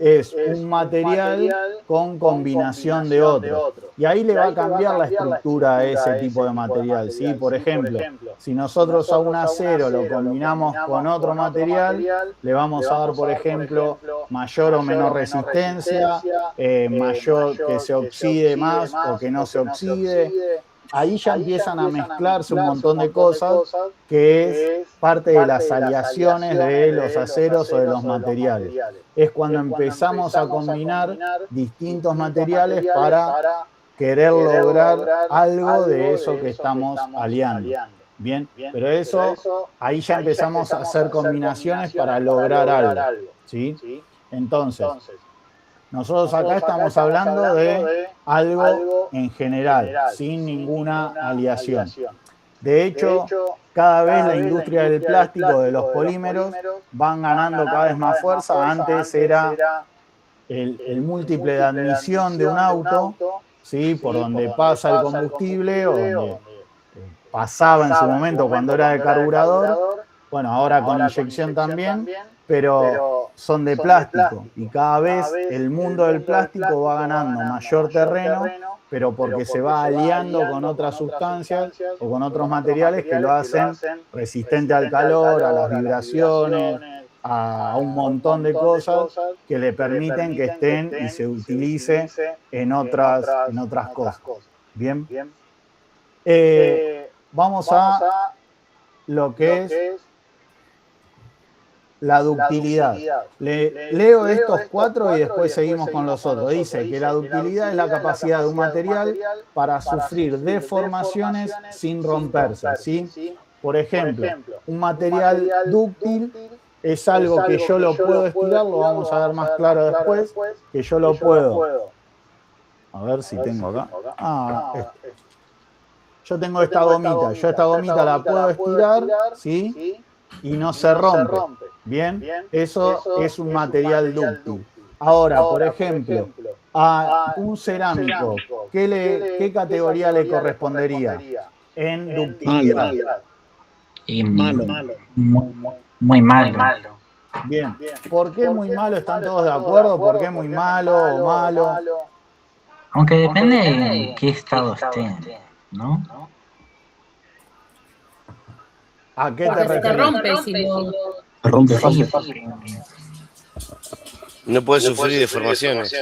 Es un material con combinación de otro. Y ahí le va a cambiar la estructura a ese tipo de material, ¿sí? Por ejemplo, si nosotros a un acero lo combinamos con otro material, le vamos a dar, por ejemplo, mayor o menor resistencia, mayor que se oxide más o que no se oxide. Ahí ya empiezan a mezclarse un montón de cosas que es parte de las aleaciones de los aceros o de los materiales. Es cuando empezamos a combinar distintos materiales para querer lograr algo de eso que estamos aliando. Bien, pero eso, ahí ya empezamos a hacer combinaciones para lograr algo, ¿sí? Entonces, nosotros acá estamos hablando de algo en general, sin ninguna aleación. De hecho, cada vez la industria del plástico, de los polímeros, van ganando cada vez más fuerza. Antes era el múltiple de admisión de un auto, ¿sí? Por donde pasa el combustible o donde pasaba en su momento cuando era de carburador. Bueno, ahora con inyección también, pero son de plástico y cada vez el mundo del plástico va ganando mayor terreno, pero porque se va aliando con otras sustancias o con otros materiales que lo hacen resistente al calor, a las vibraciones, a un montón de cosas que le permiten que estén y se utilice en otras cosas. Bien. Vamos a lo que es la ductilidad. Leo estos 4 y después seguimos con los otros. Dice que la ductilidad es la capacidad de un material para sufrir deformaciones sin romperse, ¿sí? Por ejemplo, un material dúctil es algo que yo lo puedo estirar, lo vamos a ver más claro después, que yo lo puedo. A ver si tengo acá. Yo tengo esta gomita, yo esta gomita la puedo estirar, ¿sí? Y no se rompe. Bien, eso es un material dúctil. Ahora, por ejemplo, a un cerámico, ¿qué categoría le correspondería en ductilidad? Y malo. Muy malo. Bien, ¿por qué muy malo? ¿Están todos de acuerdo? ¿Por qué muy malo o malo? Aunque depende de qué estado esté, ¿no? ¿A qué te Porque se te refieres? rompe si lo... Se rompe fácil. No puede sufrir deformaciones.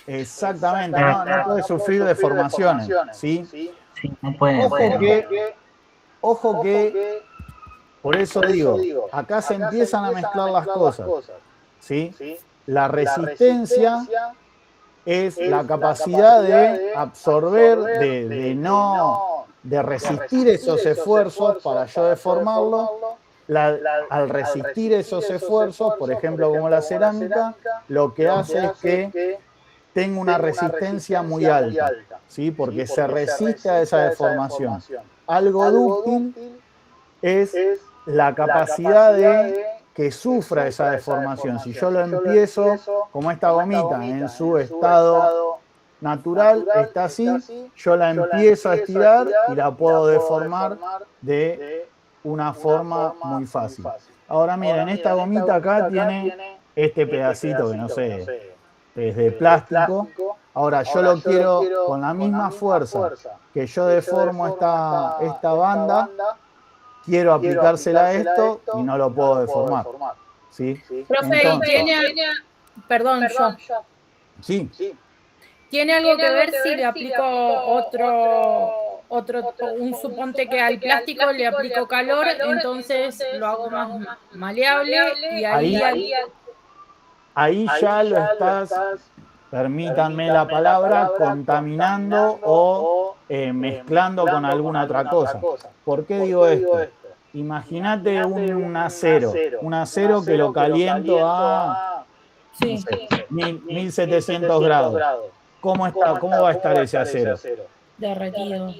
Exactamente, no puede sufrir deformaciones, ¿sí? Sí, no puede. Ojo que, por eso digo, acá se empiezan a mezclar las cosas, ¿sí? La resistencia es la capacidad de absorber, de resistir esos esfuerzos para yo deformarlo. Al resistir esos esfuerzos, por ejemplo como la cerámica, lo que hace es que tenga una resistencia muy alta, ¿sí? Porque se resiste a esa deformación. Algo dúctil es la capacidad de que sufra esa deformación. Si yo lo empiezo, como esta gomita en su estado natural, está así, yo la empiezo a estirar y la puedo deformar de una forma muy fácil. Ahora miren, esta gomita acá tiene este pedacito que no sé, es de plástico. Ahora yo lo quiero con la misma fuerza que yo deformo esta banda, quiero aplicársela a esto y no lo puedo deformar, ¿sí? Profe, perdón, yo. Sí. ¿Tiene algo que ver si le aplico un suponte que al plástico le aplico calor, entonces lo hago más maleable y ahí ya lo estás, permítanme la palabra, contaminando o mezclando con alguna otra cosa. ¿Por qué digo esto? Imagínate un acero que lo caliento a 1700 grados. ¿Cómo va a estar ese acero? derretido.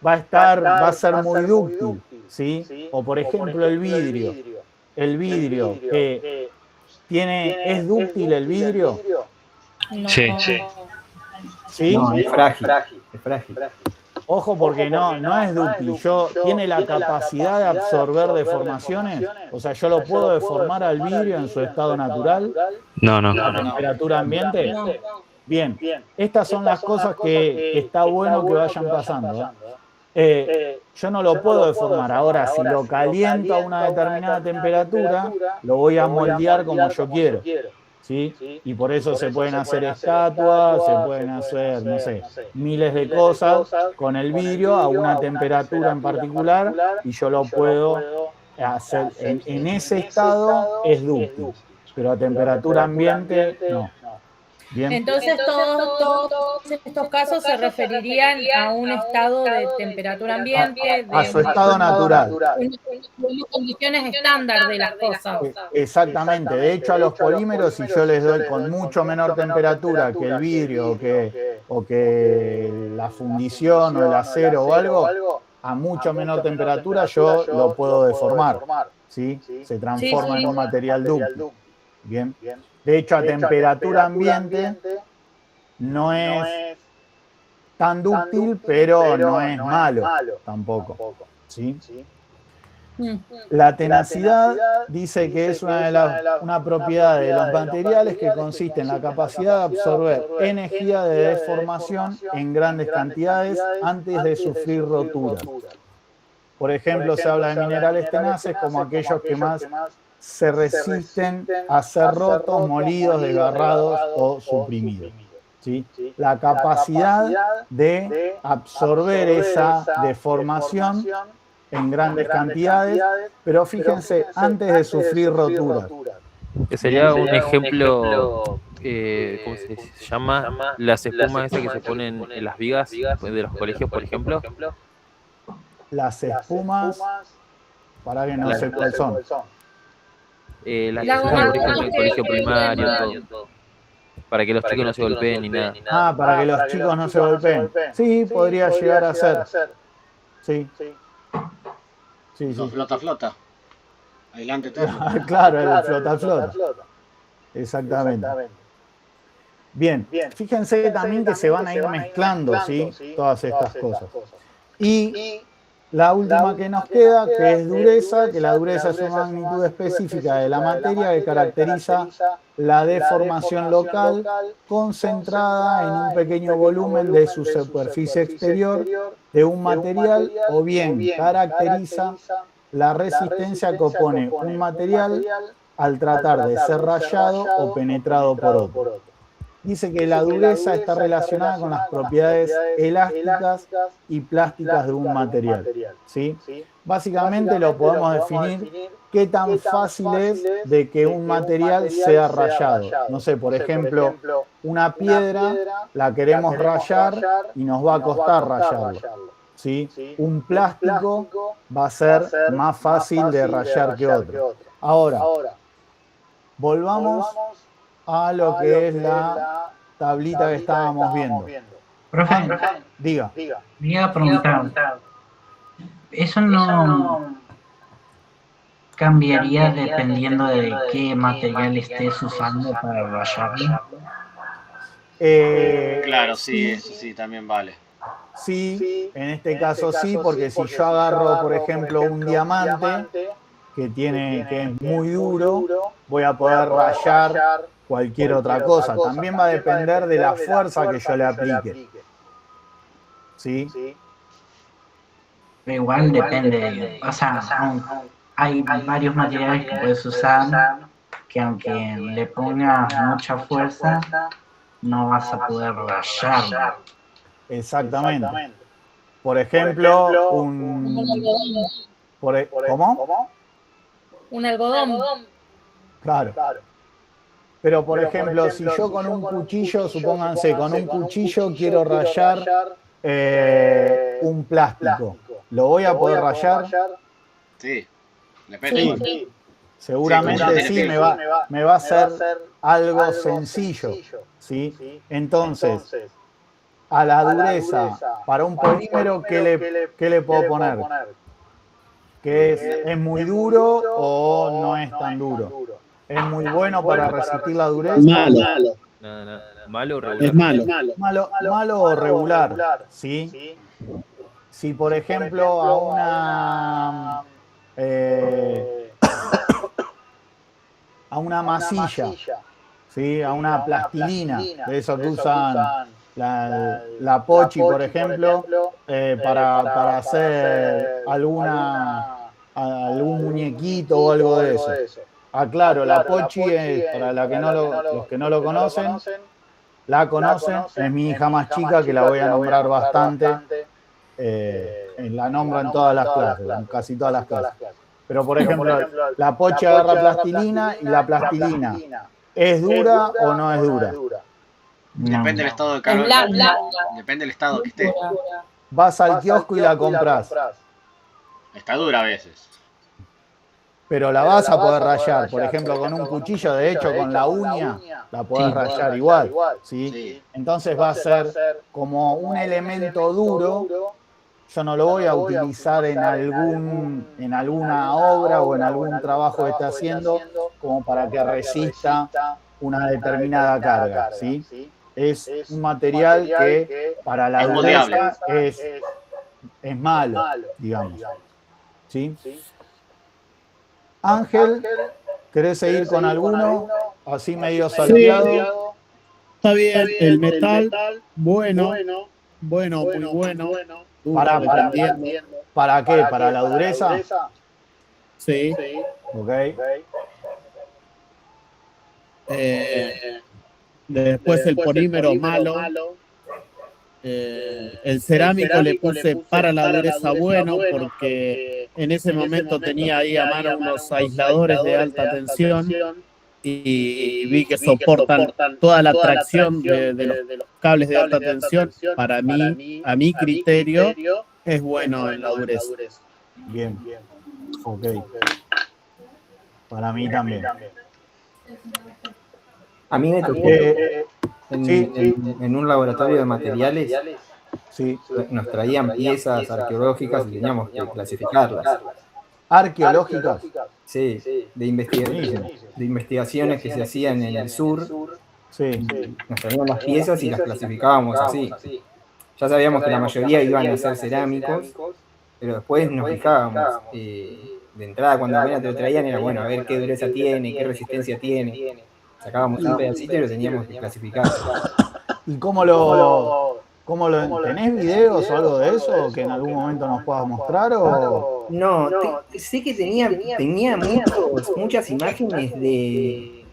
Va a ser muy dúctil, ¿sí? O por ejemplo el vidrio. El vidrio que ¿es dúctil el vidrio? No. Sí. ¿Sí? No, es frágil. Es frágil. Ojo porque no es dúctil. ¿Tiene la capacidad de absorber deformaciones? O sea, ¿yo lo puedo deformar al vidrio en su estado natural? No. ¿A temperatura ambiente? Bien, estas son las cosas que está bueno que vayan pasando. Yo no lo puedo deformar. Ahora, si lo caliento a una determinada temperatura, lo voy a moldear como yo quiero, ¿sí? Y por eso se pueden hacer estatuas, se pueden hacer, no sé, miles de cosas con el vidrio a una temperatura en particular y yo lo puedo hacer. En ese estado es dúctil, pero a temperatura ambiente no. Bien. Entonces todos estos casos se referirían a un estado de temperatura ambiente, a su estado natural. Unas condiciones estándar de las cosas. Exactamente. De hecho, a los polímeros, si yo les doy con mucho menor temperatura que el vidrio o que la fundición o el acero o algo, a mucho menor temperatura yo lo puedo deformar, ¿sí? Se transforma en un material dúctil. Bien. De hecho, a temperatura ambiente no es tan dúctil, pero no es malo tampoco, ¿sí? La tenacidad dice que es una propiedad de los materiales que consiste en la capacidad de absorber energía de deformación en grandes cantidades antes de sufrir rotura. Por ejemplo, se habla de minerales tenaces como aquellos que más se resisten a ser rotos, molidos, desgarrados o suprimidos, ¿sí? La capacidad de absorber esa deformación en grandes cantidades, pero fíjense, antes de sufrir roturas. Que sería un ejemplo, ¿cómo se llama? Las espumas esas que se ponen en las vigas de los colegios, por ejemplo. Las espumas, para que no sé cuáles son. Las que se usan, por ejemplo, en el colegio primario, todo. Para que los chicos no se golpeen ni nada. Ah, para que los chicos no se golpeen. Sí, podría llegar a ser. Sí. Sí, sí. Flota. Adelante todo. Claro, el flota. Exactamente. Bien, fíjense también que se van a ir mezclando, ¿sí? Todas estas cosas. Y la última que nos queda, que es dureza, que la dureza es una magnitud específica de la materia que caracteriza la deformación local concentrada en un pequeño volumen de su superficie exterior de un material, o bien caracteriza la resistencia que opone un material al tratar de ser rayado o penetrado por otro. Dice que la dureza está relacionada con las propiedades elásticas y plásticas de un material, ¿sí? Básicamente lo podemos definir qué tan fácil es de que un material sea rayado. No sé, por ejemplo, una piedra la queremos rayar y nos va a costar rayarlo, ¿sí? Un plástico va a ser más fácil de rayar que otro. Ahora, volvamos a lo que es la tablita que estábamos viendo. Profe, Diga. me iba a preguntar, ¿eso no cambiaría dependiendo de qué material estés usando para rayarlo? Claro, sí, eso sí, también vale. Sí, en este caso sí, porque si yo agarro, por ejemplo, un diamante que es muy duro, voy a poder rayar cualquier otra cosa. También va a depender de la fuerza que yo le aplique. ¿Sí? Pero igual depende, o sea, hay varios materiales que puedes usar que aunque le pongas mucha fuerza, no vas a poder rayar. Exactamente. Por ejemplo, ¿cómo? Un algodón. Claro. Pero por ejemplo, si yo con un cuchillo, supónganse, con un cuchillo quiero rayar un plástico, ¿lo voy a poder rayar? Sí, depende. Sí. Seguramente sí, me va a ser algo sencillo, ¿sí? Entonces, a la dureza, para un polímero, ¿qué le puedo poner? ¿Que es muy duro o no es tan duro? ¿Es muy bueno para resistir la dureza? Malo. No. Malo o regular. Es malo. Malo o regular, ¿sí? Si por ejemplo a una masilla, ¿sí? A una plastilina, de eso que usan la Pochi, por ejemplo, para hacer algún muñequito o algo de eso. Claro, la Pochi es, para los que no lo conocen, la conocen, es mi hija más chica, que la voy a nombrar bastante, la nombro en todas las clases, en casi todas las clases. Pero por ejemplo, la Pochi agarra plastilina y la plastilina, ¿es dura o no es dura? Depende del estado de calor. Depende del estado que esté. Vas al kiosco y la compras. Está dura a veces. Pero la vas a poder rayar, por ejemplo, con un cuchillo, de hecho, con la uña, la podés rayar igual, ¿sí? Entonces va a ser como un elemento duro. Yo no lo voy a utilizar en alguna obra o en algún trabajo que esté haciendo como para que resista una determinada carga, ¿sí? Es un material que para la dureza es malo, digamos, ¿sí? Ángel, ¿querés seguir con alguno? Así medio salteado. Está bien, el metal, bueno, muy bueno. ¿Para qué? ¿Para la dureza? Sí. Ok. Después el polímero malo. El cerámico le puse para la dureza bueno, porque en ese momento tenía ahí a mano unos aisladores de alta tensión y vi que soportan toda la tracción de los cables de alta tensión. Para mí, a mi criterio, es bueno en la dureza. Bien, ok. Para mí también. A mí me tocó en un laboratorio de materiales, Sí. nos traían piezas arqueológicas y teníamos que clasificarlas. Arqueológicas. Sí, de investigaciones que se hacían en el sur. Sí. Nos traían las piezas y las clasificábamos así. Ya sabíamos que la mayoría iban a ser cerámicos, pero después nos fijábamos. De entrada, cuando apenas te lo traían, era bueno, a ver qué dureza tiene, qué resistencia tiene. Sacábamos un pedacito y lo teníamos que clasificar. ¿Y cómo tenés videos o algo de eso que en algún momento nos puedas mostrar? O... No, sé que tenía muchas imágenes de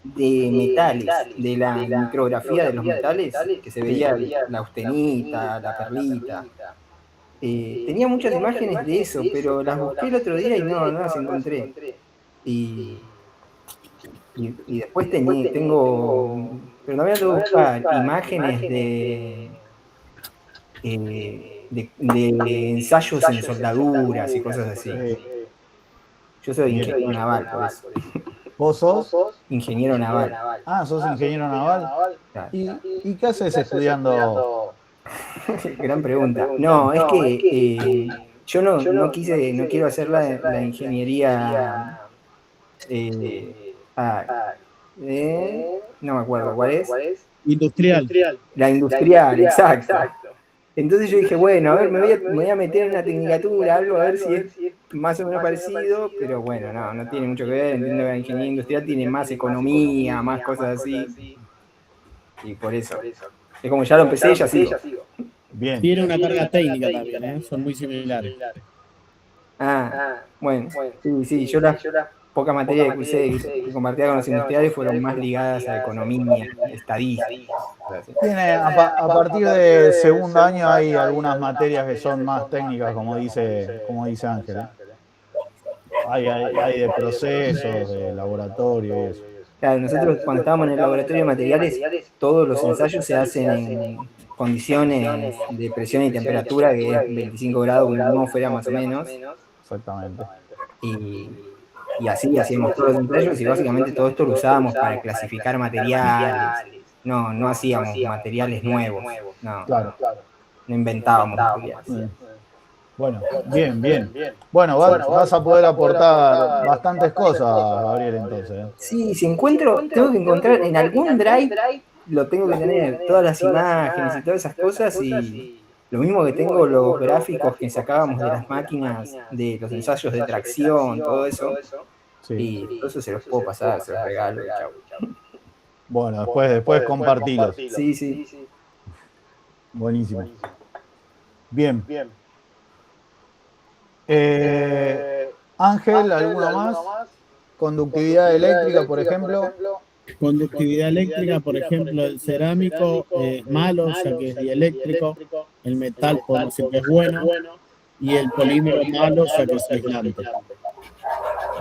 metales, de la micrografía de los metales, que se veía la austenita, la perlita. Tenía muchas imágenes de eso, pero las busqué el otro día y no las encontré. Y después tengo, pero también tengo que buscar imágenes de ensayos en soldaduras y cosas así. Yo soy ingeniero naval, por eso. ¿Vos sos? Ingeniero naval. Ah, ¿sos ingeniero naval? Claro. ¿Y qué haces estudiando? Gran pregunta. No, es que yo no quiero hacer la ingeniería. No me acuerdo cuál es. Industrial. La industrial, exacto. Entonces yo dije, bueno, a ver, me voy a meter en una tecnicatura, algo, a ver si es más o menos parecido, pero bueno, no tiene mucho que ver. Entiendo que la ingeniería industrial tiene más economía, más cosas así. Y por eso. Es como ya lo empecé, ya sigo. Bien. Tiene una carga técnica también, son muy similares. Bueno, sí, yo las pocas materias que usé que compartía con los industriales fueron más ligadas a economía, estadística. Tiene, a partir de segundo año hay algunas materias que son más técnicas, como dice Ángel. Hay de procesos, de laboratorio y eso. Claro, nosotros cuando estábamos en el laboratorio de materiales, todos los ensayos se hacen en condiciones de presión y temperatura, que es 25 grados con atmósfera más o menos. Exactamente. Y así hacíamos todos los ensayos y básicamente todo esto lo usábamos para clasificar materiales. No hacíamos materiales nuevos. No, Claro. no inventábamos materiales. Bueno, bien. Bueno, vas a poder aportar bastantes cosas, Gabriel, entonces. Sí, si tengo que encontrar en algún drive, lo tengo que tener, todas las imágenes y todas esas cosas, y lo mismo que tengo los gráficos que sacábamos de las máquinas, de los ensayos de tracción, todo eso, Sí. y todo eso se los puedo pasar, se los regalo, chau. Bueno, después compartilos. Sí. Buenísimo. Bien. Ángel, ¿alguno más? Conductividad eléctrica, por ejemplo. Conductividad eléctrica, por ejemplo, el cerámico es malo, ya que es dieléctrico. El metal podemos decir que es bueno. Y el polímero malo, ya que es aislante.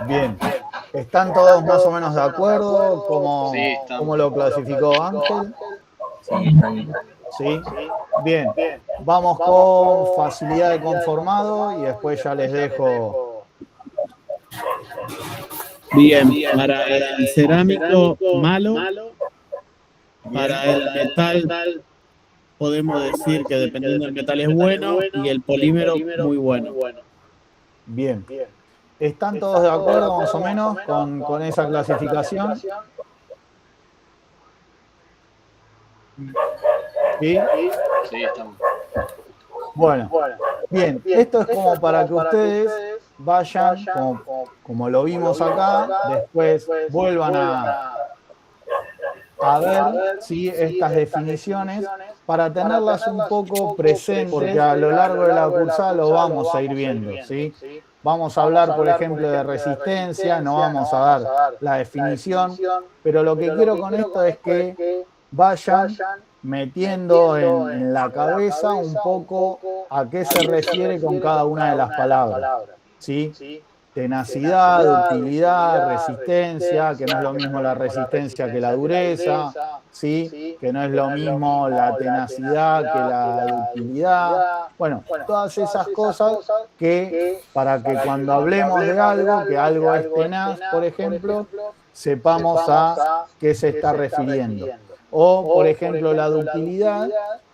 Bien. ¿Están todos más o menos de acuerdo? Sí, ¿Cómo lo clasificó Ángel? Sí. Bien. Vamos con facilidad de conformado y después ya les dejo. Bien, para el cerámico malo, para el metal podemos decir que dependiendo del metal es bueno y el polímero muy bueno. Bien. ¿Están todos de acuerdo más o menos con esa clasificación? ¿Sí? Sí, estamos. Bueno, bien, esto es como para que ustedes vayan, como lo vimos acá, después vuelvan a ver si estas definiciones, para tenerlas un poco presentes, porque a lo largo de la cursada lo vamos a ir viendo, ¿sí? Vamos a hablar, por ejemplo, de resistencia, no vamos a dar la definición, pero lo que quiero con esto es que vayan metiendo en la cabeza un poco a qué se refiere con cada una de las palabras, ¿sí? Tenacidad, ductilidad, resistencia, que no es lo mismo la resistencia que la dureza, ¿sí? Que no es lo mismo la tenacidad que la ductilidad. Bueno, todas esas cosas que para que cuando hablemos de algo, que algo es tenaz, por ejemplo, sepamos a qué se está refiriendo. O, por ejemplo, la ductilidad,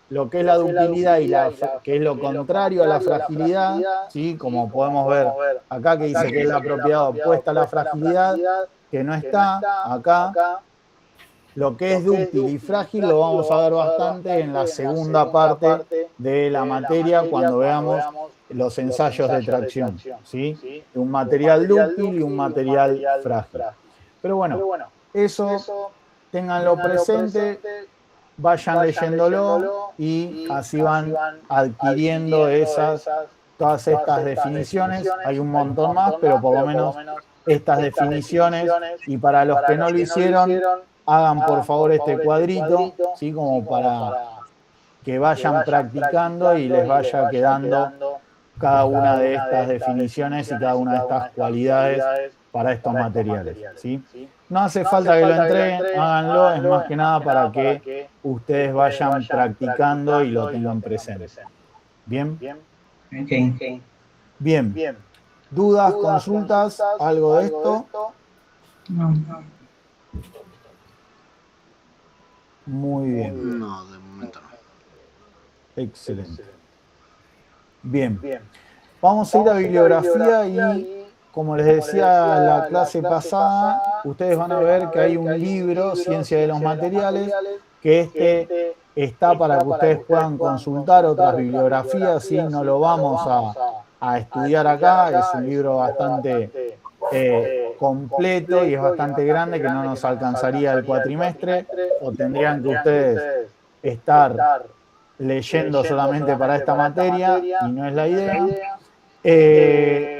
lo que es la ductilidad y que es lo contrario a la fragilidad, ¿sí? Como podemos ver acá que dice que es la propiedad opuesta a la fragilidad, que no está acá. Lo que es dúctil y frágil lo vamos a ver bastante en la segunda parte de la materia cuando veamos los ensayos de tracción, ¿sí? Un material dúctil y un material frágil. Pero bueno, eso ténganlo presente, vayan leyéndolo y así van adquiriendo todas estas definiciones. Hay un montón más, pero por lo menos estas definiciones. Y para los que no lo hicieron, hagan por favor este cuadrito, ¿sí? Como para que vayan practicando y les vaya quedando cada una de estas definiciones y cada una de estas cualidades para estos materiales, ¿sí? No hace falta que lo entreguen, háganlo, es más que nada para que ustedes vayan practicando y lo tengan presente. ¿Bien? Bien. ¿Dudas, consultas, algo de esto? No. Muy bien. No, de momento no. Excelente. Bien. Vamos a ir a bibliografía y, como les decía en la clase pasada, ustedes van a ver que hay un libro, Ciencia de los Materiales, que está para que ustedes puedan consultar otras bibliografías, ¿sí? No lo vamos a estudiar acá, es un libro bastante completo y es bastante grande, que no nos alcanzaría el cuatrimestre, o tendrían que ustedes estar leyendo solamente para esta materia, y no es la idea.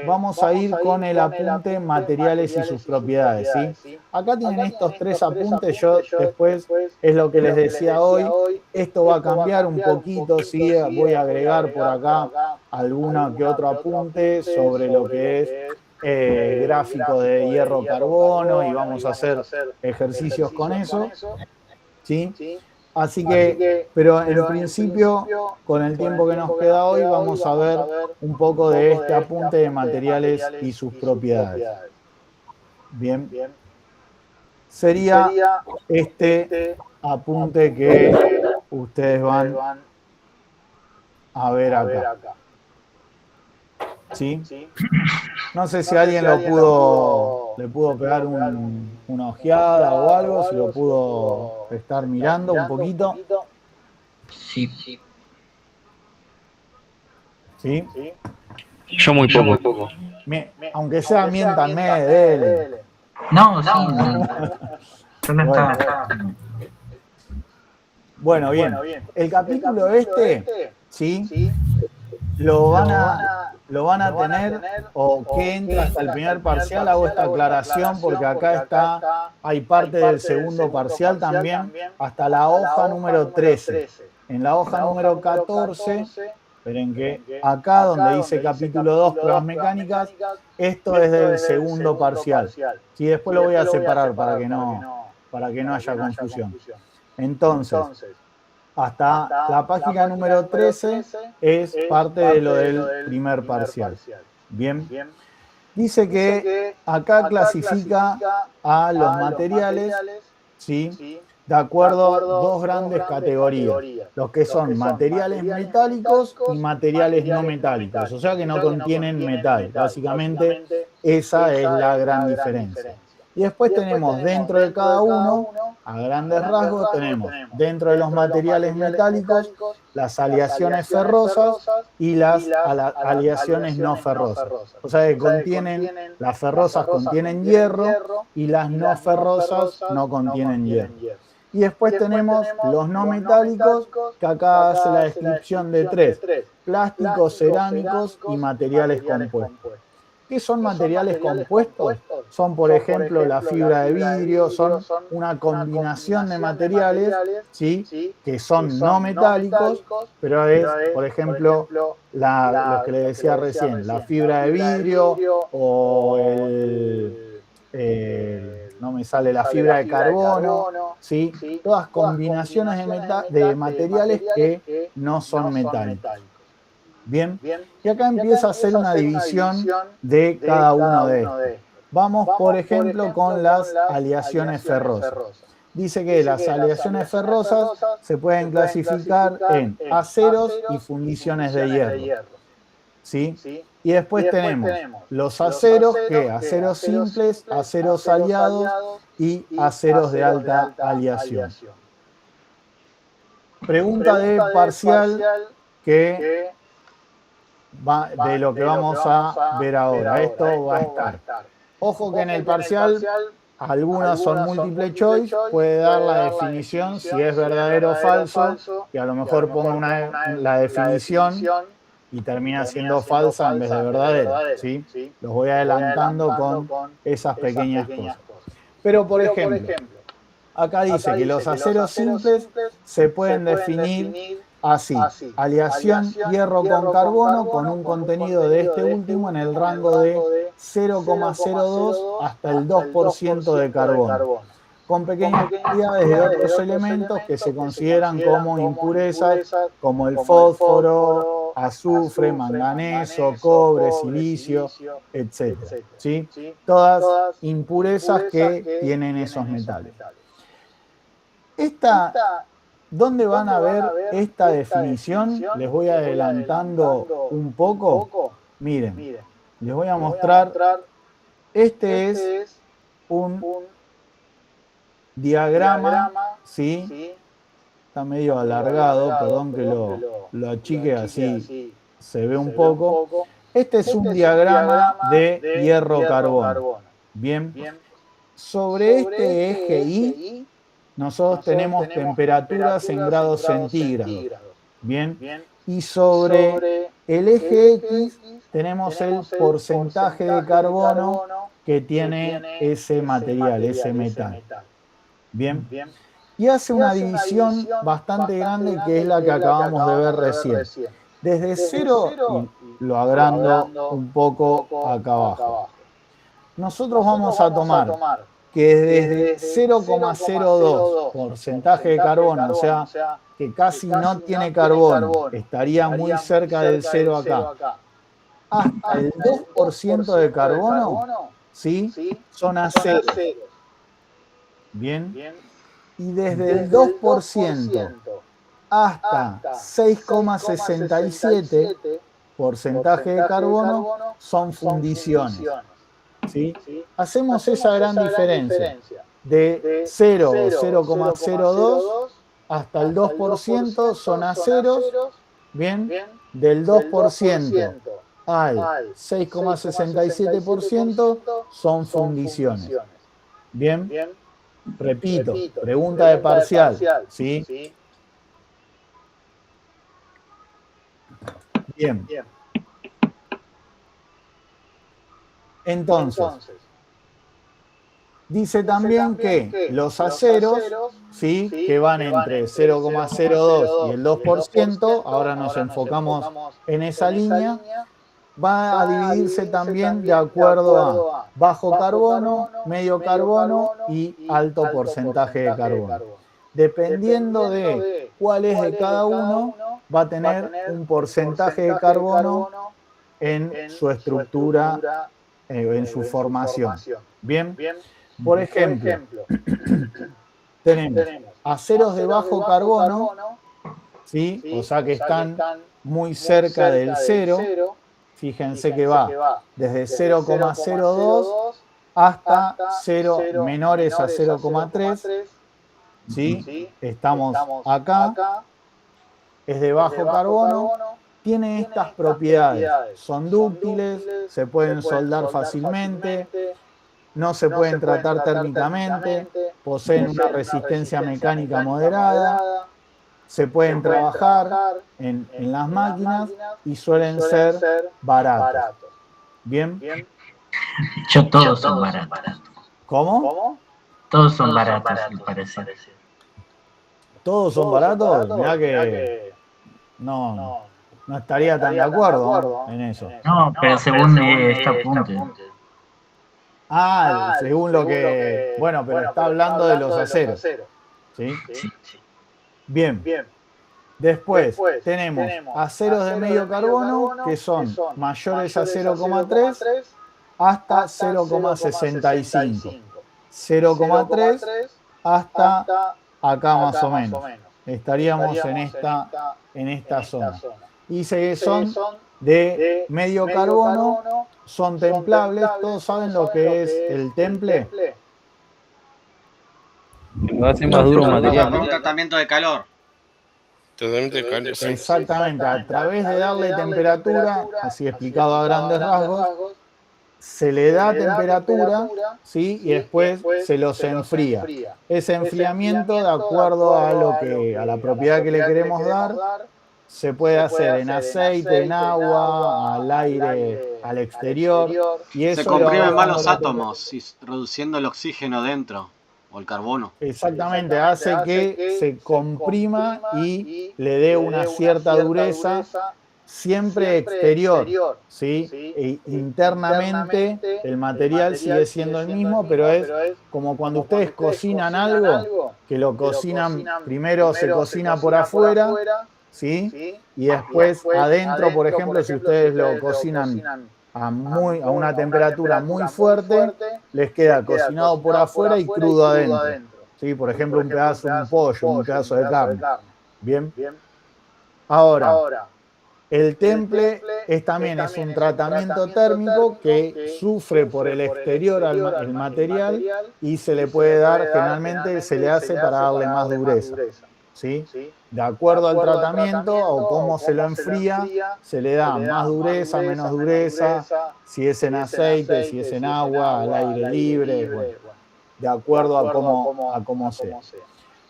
Vamos a ir con el apunte materiales y sus propiedades, ¿sí? Acá tienen estos tres apuntes, yo después, es lo que les decía hoy, esto va a cambiar un poquito, ¿sí? Voy a agregar por acá alguno que otro apunte sobre lo que es gráfico de hierro-carbono, y vamos a hacer ejercicios con eso, ¿sí? Así que, pero en principio, con el tiempo que nos queda hoy, vamos a ver un poco de este apunte de materiales y sus propiedades. Bien. Sería este apunte que ustedes van a ver acá. ¿Sí? No sé si alguien le pudo pegar una ojeada o algo, si lo pudo estar mirando un poquito. Sí. ¿Sí? Yo muy poco. Aunque sea, miéntanme, dele. No, sí. Yo no estaba acá. Bueno, bien. El capítulo ¿sí? Lo van a tener, o que entra hasta el primer parcial, hago esta aclaración porque acá hay parte del segundo parcial también, hasta la hoja número 13. En la hoja número 14, esperen que acá donde dice capítulo 2, pruebas mecánicas, esto es del segundo parcial. Sí, después lo voy a separar para que no haya confusión. Entonces, hasta la página número 13 es parte de lo del primer parcial. Bien. Dice que acá clasifica a los materiales, ¿sí? De acuerdo a dos grandes categorías, los que son materiales metálicos y materiales no metálicos, o sea que no contienen metal. Básicamente esa es la gran diferencia. Y después tenemos dentro de cada uno, a grandes rasgos, tenemos dentro de los materiales metálicos las aleaciones ferrosas y las aleaciones no ferrosas. O sea que las ferrosas contienen hierro y las no ferrosas no contienen hierro. Y después tenemos los no metálicos, que acá hace la descripción de tres: plásticos, cerámicos y materiales compuestos. ¿Qué son materiales compuestos? Son, por ejemplo, la fibra de vidrio, son una combinación de materiales, ¿sí? Que son no metálicos, pero es, por ejemplo, los que le decía recién, la fibra de vidrio o no me sale la fibra de carbono, ¿sí? Todas combinaciones de materiales que no son metálicos. Bien, y acá empieza a hacer una división de cada uno de estos. Vamos, por ejemplo, con las aleaciones ferrosas. Dice que las aleaciones ferrosas se pueden clasificar en aceros y fundiciones de hierro. ¿Sí? Y después tenemos los aceros, que aceros simples, aceros aliados y aceros de alta aleación. Pregunta de parcial que de lo que vamos a ver ahora. Esto va a estar. Ojo que en el parcial algunas son múltiple choice, puede dar la definición si es verdadero o falso, y a lo mejor pongo la definición y termina siendo falsa en vez de verdadera. ¿Sí? Los voy adelantando con esas pequeñas cosas. Pero, por ejemplo, acá dice que los aceros simples se pueden definir así: aleación hierro con carbono con un contenido de este último en el rango de 0,02 hasta el 2% de carbono, con pequeñas cantidades de otros elementos que se consideran como impurezas, como el fósforo, azufre, manganeso, cobre, silicio, etc. ¿Sí? Todas impurezas que tienen esos metales. ¿Dónde van a ver esta definición? Les voy adelantando un poco. Miren, les voy a mostrar. Este es un diagrama, ¿sí? Está medio alargado, perdón que lo achique así se ve un poco. Este es un diagrama de hierro-carbono. Bien. Sobre este eje Y, nosotros tenemos temperaturas en grados centígrados. Bien. Y sobre el eje X tenemos el porcentaje de carbono que tiene ese material, ese metal. Bien. Y hace una división bastante grande que es la que acabamos de ver recién. Desde 0, y lo agrando un poco acá abajo. Nosotros vamos a tomar que desde 0,02 porcentaje de carbono, o sea, que casi no tiene carbono, estaría muy cerca del 0 acá, hasta el 2% de carbono, ¿sí? Son aceros. Bien. Y desde el 2% hasta 6,67 porcentaje de carbono son fundiciones. ¿Sí? Hacemos esa gran diferencia de 0 o 0,02 hasta el 2% son aceros, bien, del 2% al 6,67% son fundiciones. Bien, repito, pregunta de parcial, ¿sí? Bien. Entonces, dice también que los aceros, ¿sí? Que van entre 0,02 y el 2%, ahora nos enfocamos en esa línea, va a dividirse también de acuerdo a bajo carbono, medio carbono y alto porcentaje de carbono. Dependiendo de cuál es de cada uno, va a tener un porcentaje de carbono en su estructura, en su formación. Bien, por ejemplo, tenemos aceros de bajo carbono, ¿sí? O sea que están muy cerca del 0. Fíjense que va desde 0,02 hasta 0 menores a 0,3. ¿Sí? Estamos acá. Es de bajo carbono. Tiene estas propiedades. Son dúctiles, se pueden soldar fácilmente, no se pueden tratar térmicamente, poseen una resistencia mecánica moderada, se pueden trabajar en las máquinas y suelen ser baratos. Bien, De hecho, todos son baratos. ¿Cómo? Todos son baratos, al parecer. ¿Todos son baratos? Mirá que no estaría tan de acuerdo, ¿no? En eso. No, pero según este apunte. Según lo que... Bueno, pero está hablando de los aceros. ¿Sí? Sí. Bien. Después tenemos aceros de medio carbono que son mayores a 0,3 hasta 0,65. 0,3 hasta acá más o menos. Estaríamos en esta zona. Y son de medio carbono, son templables. ¿Todos saben lo que es el temple? Lo hace más duro un material, Un ¿no? tratamiento de calor. Totalmente cambio. Sí. Exactamente, a través de darle temperatura, así explicado a grandes rasgos, se le da temperatura, ¿sí? Y después se los enfría. Ese enfriamiento, de acuerdo a la propiedad que le queremos dar, se puede hacer en aceite, en agua, al aire, al exterior. Y eso Se comprimen más los lo- átomos, reduciendo el oxígeno dentro, o el carbono. Exactamente, hace que se comprima y le dé una cierta dureza, siempre exterior, ¿sí? E internamente el material sigue siendo el mismo, pero es como cuando ustedes cocinan algo, que lo cocinan, primero se cocina por afuera, ¿sí? Y después adentro, por ejemplo, si ustedes lo cocinan a una temperatura muy fuerte, les queda cocinado por afuera y crudo adentro. ¿Sí? Por ejemplo, un pedazo de un pollo, un pedazo de carne. Bien. Ahora, el temple también es un tratamiento térmico que sufre por el exterior el material y se le puede dar, generalmente se le hace para darle más dureza. ¿Sí? De acuerdo al tratamiento o cómo se lo enfría, se le da más dureza, menos dureza, si es en aceite, si es en agua, al aire libre, bueno, de acuerdo a cómo sea.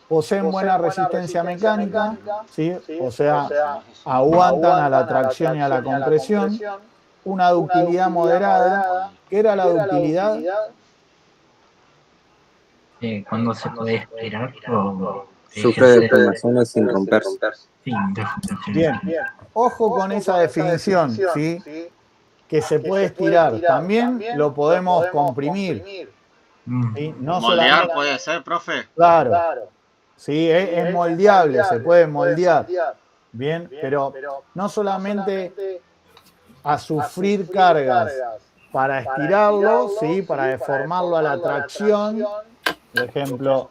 Poseen buena resistencia mecánica, ¿sí? O sea, aguantan a la tracción y a la compresión, una ductilidad moderada. ¿Qué era la ductilidad? ¿Cuándo se puede estirar? Sufre deformaciones sin romperse. Sí, Bien, ojo con esa definición, ¿sí? Que se puede estirar. También lo podemos comprimir. ¿Sí? No ¿Moldear solamente... puede ser, profe? Claro. Sí, es moldeable, se puede moldear. Bien, pero no solamente a sufrir cargas para estirarlo, ¿sí? Para deformarlo a la tracción. Por ejemplo,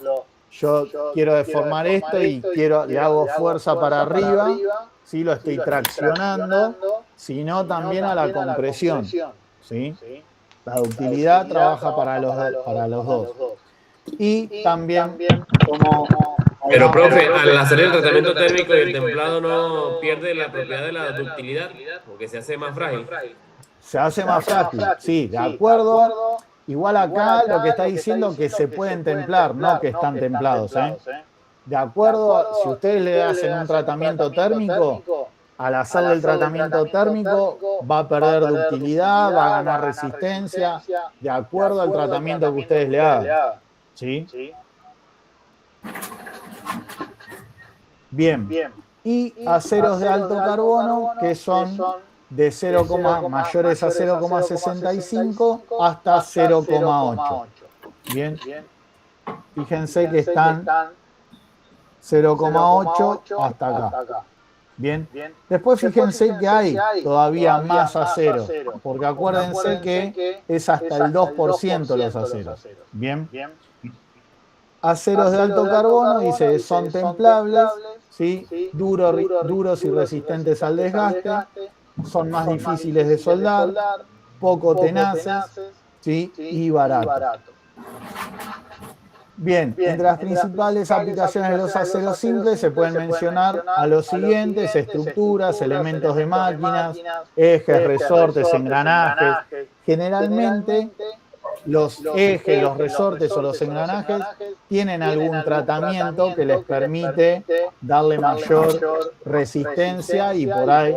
yo quiero deformar esto y le hago fuerza para arriba, ¿sí? Lo estoy traccionando, sino también a la compresión, ¿sí? La ductilidad trabaja para los dos. Y también como... Pero, profe, al hacer el tratamiento térmico y el templado no pierde la propiedad de la ductilidad, porque se hace más frágil. Se hace más frágil, sí, de acuerdo. Igual acá lo que está diciendo que se pueden templar, no que están templados, ¿eh? De acuerdo, si ustedes le hacen un tratamiento térmico, al hacerle el tratamiento térmico va a perder ductilidad, va a ganar resistencia, de acuerdo al tratamiento que ustedes le hagan. ¿Sí? Bien. Y aceros de alto carbono que son de mayores a 0,65 hasta 0,8. Bien. Fíjense que están 0,8 hasta acá. Bien. Después fíjense que hay todavía más aceros, porque acuérdense que es hasta el 2% los aceros. Bien. Aceros de alto carbono, dice, son templables, ¿sí? Duros y resistentes al desgaste, son más difíciles de soldar, poco tenaces, ¿sí? Y baratos. Bien, entre las principales aplicaciones de los aceros simples se pueden mencionar a los siguientes: estructuras, elementos de máquinas, ejes, resortes, engranajes. Generalmente los ejes, los resortes o los engranajes tienen algún tratamiento que les permite darle mayor resistencia y por ahí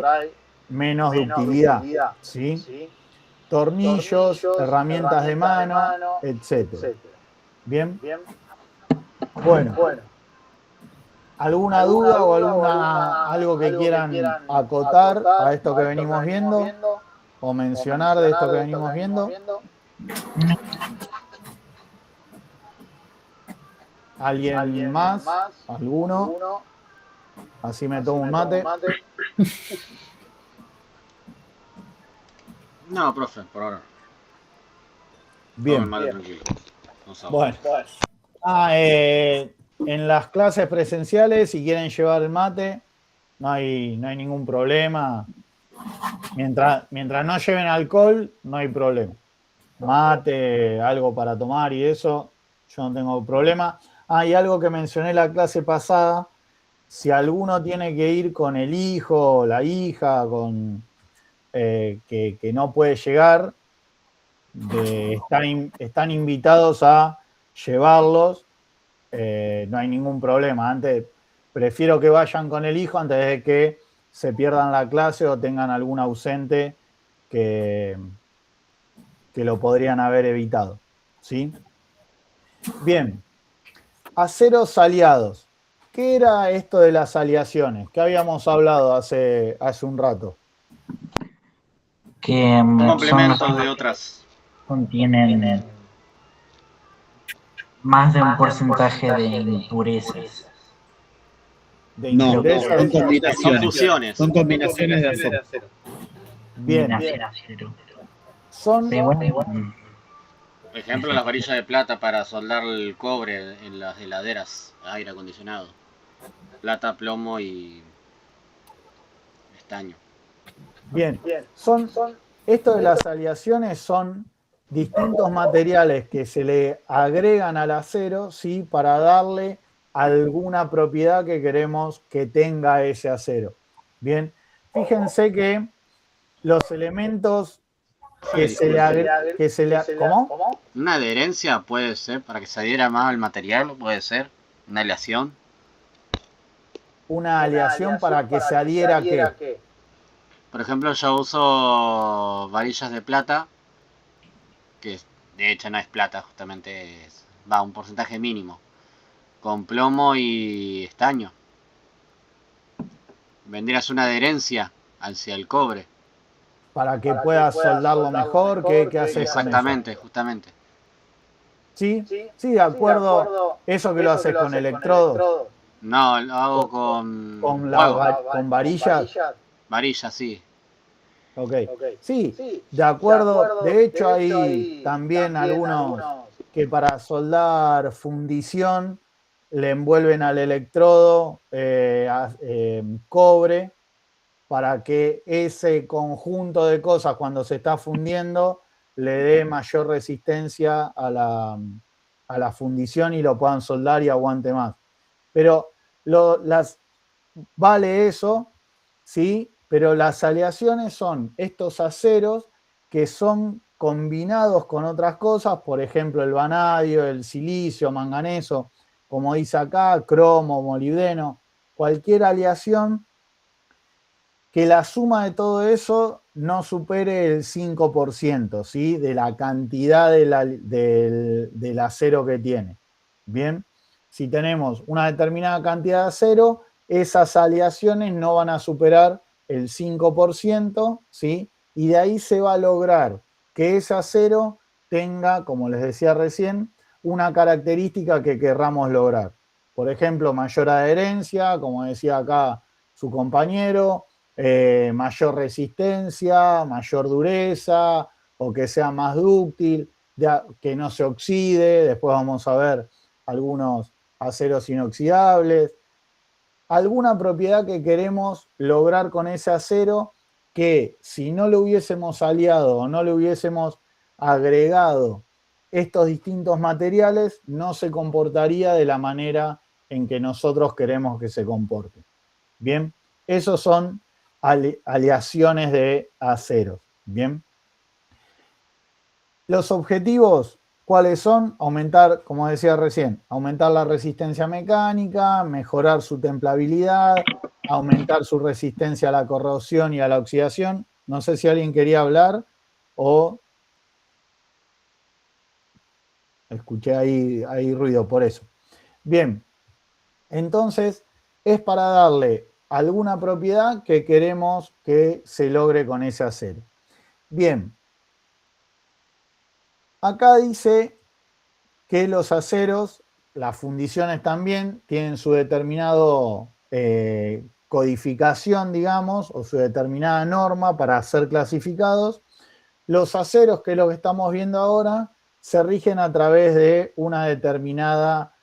menos ductilidad, ¿sí? tornillos, herramientas de mano, etc. ¿Bien? Bueno. ¿Alguna duda o algo que quieran acotar a esto que venimos viendo? ¿O mencionar de esto que venimos viendo? ¿Alguien más? ¿Alguno? Así me tomo un mate. No, profe, por ahora. Bien. Tome mate tranquilo. No sabe. Bueno. En las clases presenciales, si quieren llevar el mate, no hay ningún problema. Mientras no lleven alcohol, no hay problema. Mate, algo para tomar y eso, yo no tengo problema. Y algo que mencioné en la clase pasada, si alguno tiene que ir con el hijo o la hija, que no puede llegar, están invitados a llevarlos. No hay ningún problema. Antes, prefiero que vayan con el hijo antes de que se pierdan la clase o tengan algún ausente que lo podrían haber evitado. ¿Sí? Bien. Aceros aliados. ¿Qué era esto de las aleaciones? ¿Qué habíamos hablado hace un rato? Que complementos de otras. Contienen más de un porcentaje de impurezas. No, son combinaciones. Son fusiones. Son combinaciones de acero. Bien. Son. Por ejemplo, las varillas de plata para soldar el cobre en las heladeras, aire acondicionado. Plata, plomo y estaño. Bien. Esto de las aleaciones son distintos materiales que se le agregan al acero, ¿sí? Para darle alguna propiedad que queremos que tenga ese acero. Bien, fíjense que los elementos que se le ¿cómo? Una adherencia puede ser, para que se adhiera más al material, puede ser. Una aleación. Una aleación para que se adhiera a ¿qué? Por ejemplo, yo uso varillas de plata, que de hecho no es plata, justamente va un porcentaje mínimo, con plomo y estaño. Vendrías una adherencia hacia el cobre. Para que puedas soldarlo mejor, ¿qué haces? Exactamente, justamente. ¿Sí? Sí, de acuerdo. ¿Eso que lo haces con electrodos? No, lo hago con varillas. Varillas, sí. Ok. Sí, de acuerdo. De hecho, hay también algunos que para soldar fundición le envuelven al electrodo cobre para que ese conjunto de cosas cuando se está fundiendo le dé mayor resistencia a la fundición y lo puedan soldar y aguante más. Pero vale eso, ¿sí? Pero las aleaciones son estos aceros que son combinados con otras cosas, por ejemplo el vanadio, el silicio, manganeso, como dice acá, cromo, molibdeno, cualquier aleación que la suma de todo eso no supere el 5%, ¿sí? De la cantidad del acero que tiene. Bien, si tenemos una determinada cantidad de acero, esas aleaciones no van a superar el 5%, ¿sí? Y de ahí se va a lograr que ese acero tenga, como les decía recién, una característica que querramos lograr. Por ejemplo, mayor adherencia, como decía acá su compañero, mayor resistencia, mayor dureza, o que sea más dúctil, que no se oxide. Después vamos a ver algunos aceros inoxidables. Alguna propiedad que queremos lograr con ese acero que si no le hubiésemos aliado o no le hubiésemos agregado estos distintos materiales, no se comportaría de la manera en que nosotros queremos que se comporte. Bien, esos son aleaciones de aceros. Bien. Los objetivos, ¿cuáles son? Aumentar, como decía recién, aumentar la resistencia mecánica, mejorar su templabilidad, aumentar su resistencia a la corrosión y a la oxidación. No sé si alguien quería hablar o escuché ahí ruido por eso. Bien, entonces es para darle alguna propiedad que queremos que se logre con ese acero. Bien, acá dice que los aceros, las fundiciones también, tienen su determinado codificación, digamos, o su determinada norma para ser clasificados. Los aceros, que es lo que estamos viendo ahora, se rigen a través de una determinada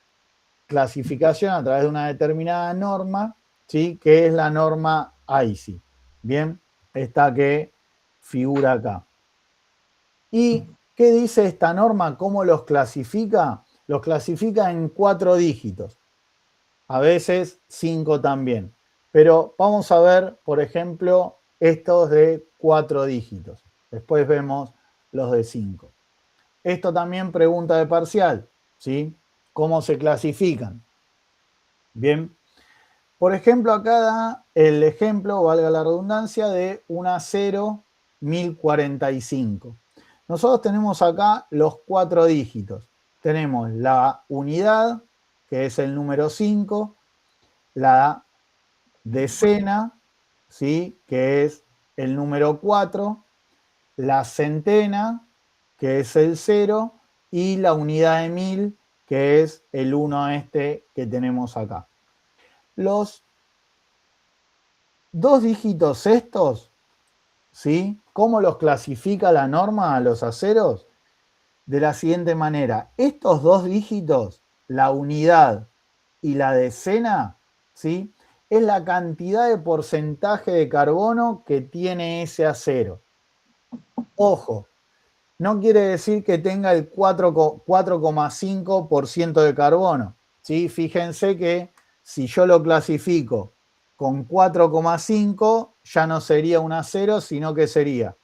clasificación, a través de una determinada norma, ¿sí? Que es la norma AISI. Bien, esta que figura acá. ¿Y qué dice esta norma? ¿Cómo los clasifica? Los clasifica en 4 dígitos. A veces 5 también. Pero vamos a ver, por ejemplo, estos de 4 dígitos. Después vemos los de 5. Esto también pregunta de parcial, ¿sí? ¿Cómo se clasifican? Bien. Por ejemplo, acá da el ejemplo, valga la redundancia, de un acero 1045. Nosotros tenemos acá los 4 dígitos. Tenemos la unidad, que es el número 5, la decena, ¿sí? Que es el número 4, la centena, que es el 0, y la unidad de 1000, que es el 1 este que tenemos acá. Los 2 dígitos estos, ¿sí? ¿Cómo los clasifica la norma a los aceros? De la siguiente manera. Estos 2 dígitos, la unidad y la decena, ¿sí? Es la cantidad de porcentaje de carbono que tiene ese acero. Ojo, no quiere decir que tenga el 4,5% de carbono, ¿sí? Fíjense que si yo lo clasifico con 4,5 ya no sería un acero, sino que sería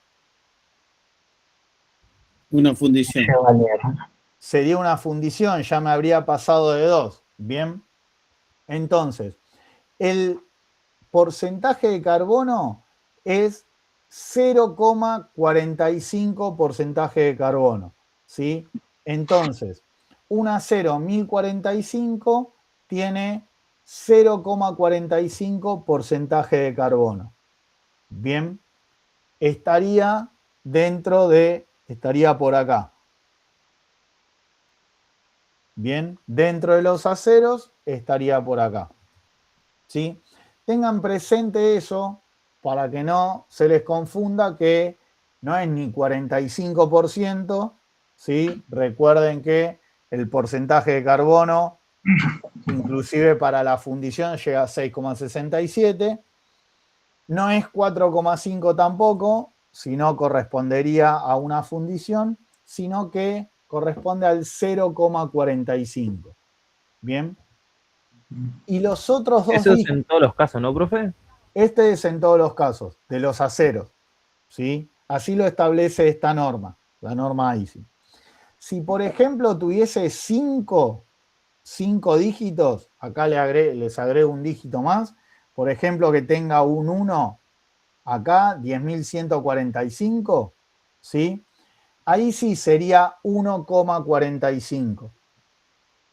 una fundición. Sería una fundición, ya me habría pasado de 2. Bien. Entonces, el porcentaje de carbono es 0,45 porcentaje de carbono, ¿sí? Entonces, un acero 1045 tiene 0,45 porcentaje de carbono. Bien, estaría por acá. Bien, dentro de los aceros estaría por acá. ¿Sí? Tengan presente eso para que no se les confunda que no es ni 45%, ¿sí? Recuerden que el porcentaje de carbono, inclusive para la fundición, llega a 6,67. No es 4,5 tampoco, sino correspondería a una fundición, sino que corresponde al 0,45. Bien. Y los otros 2 Eso es en todos los casos, ¿no, profe? Este es en todos los casos, de los aceros, ¿sí? Así lo establece esta norma, la norma AISI. Si, por ejemplo, tuviese 5 dígitos, acá les agrego un dígito más, por ejemplo, que tenga un 1, acá, 10.145, ¿sí? Ahí sí sería 1,45.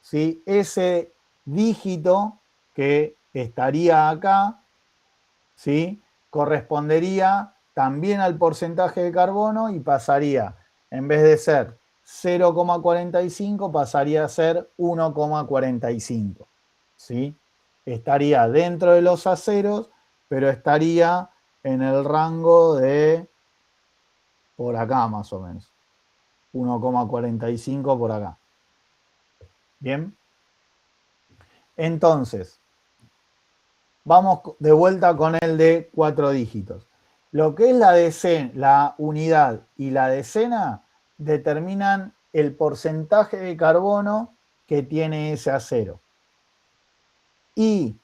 ¿Sí? Ese dígito que estaría acá, ¿sí? Correspondería también al porcentaje de carbono y pasaría, en vez de ser 0,45, pasaría a ser 1,45. ¿Sí? Estaría dentro de los aceros, pero estaría en el rango de por acá más o menos. 1,45 por acá. Bien. Entonces, vamos de vuelta con el de 4 dígitos. Lo que es la unidad y la decena determinan el porcentaje de carbono que tiene ese acero. Y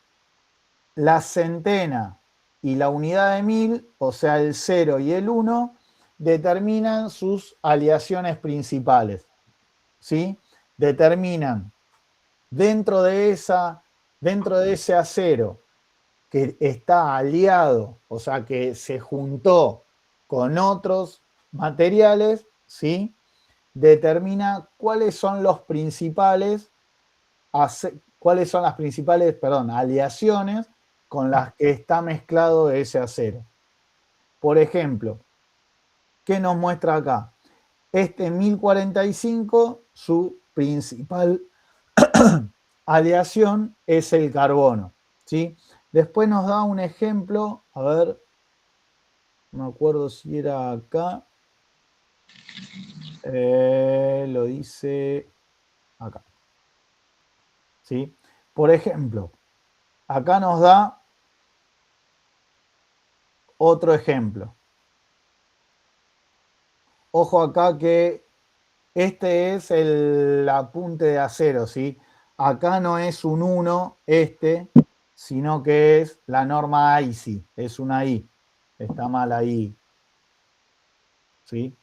la centena y la unidad de 1000, o sea, el 0 y el 1, determinan sus aleaciones principales. ¿Sí? Determinan dentro de ese acero que está aliado, o sea, que se juntó con otros materiales, ¿sí? Determina cuáles son las principales aleaciones con las que está mezclado ese acero. Por ejemplo, ¿qué nos muestra acá? Este 1045, su principal aleación es el carbono, ¿sí? Después nos da un ejemplo, a ver, no me acuerdo si era acá, lo dice acá, ¿sí? Por ejemplo, acá nos da otro ejemplo. Ojo acá que este es el apunte de acero, ¿sí? Acá no es un 1, sino que es la norma IC, es una I. Está mal ahí, ¿sí?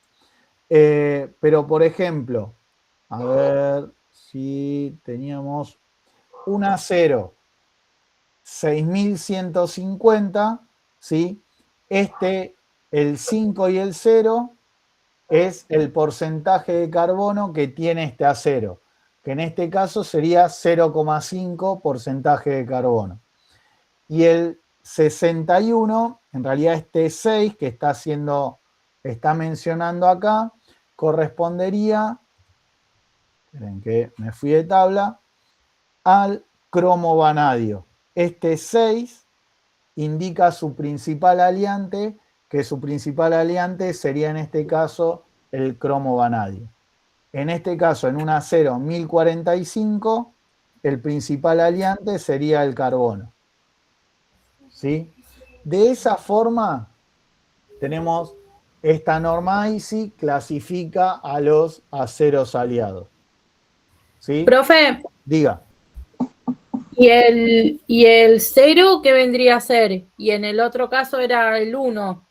Pero, por ejemplo, a ver si teníamos un acero 6150, ¿sí? El 5 y el 0 es el porcentaje de carbono que tiene este acero, que en este caso sería 0,5 porcentaje de carbono. Y el 61, en realidad este 6 que está mencionando acá, correspondería, esperen que me fui de tabla, al cromo vanadio. Este 6 indica su principal aliante, que su principal aliante sería en este caso el cromo vanadio. En este caso, en un acero 1045, el principal aliante sería el carbono. ¿Sí? De esa forma, tenemos esta norma IC clasifica a los aceros aliados. ¿Sí? Profe. Diga. ¿Y el 0 qué vendría a ser? Y en el otro caso era el 1.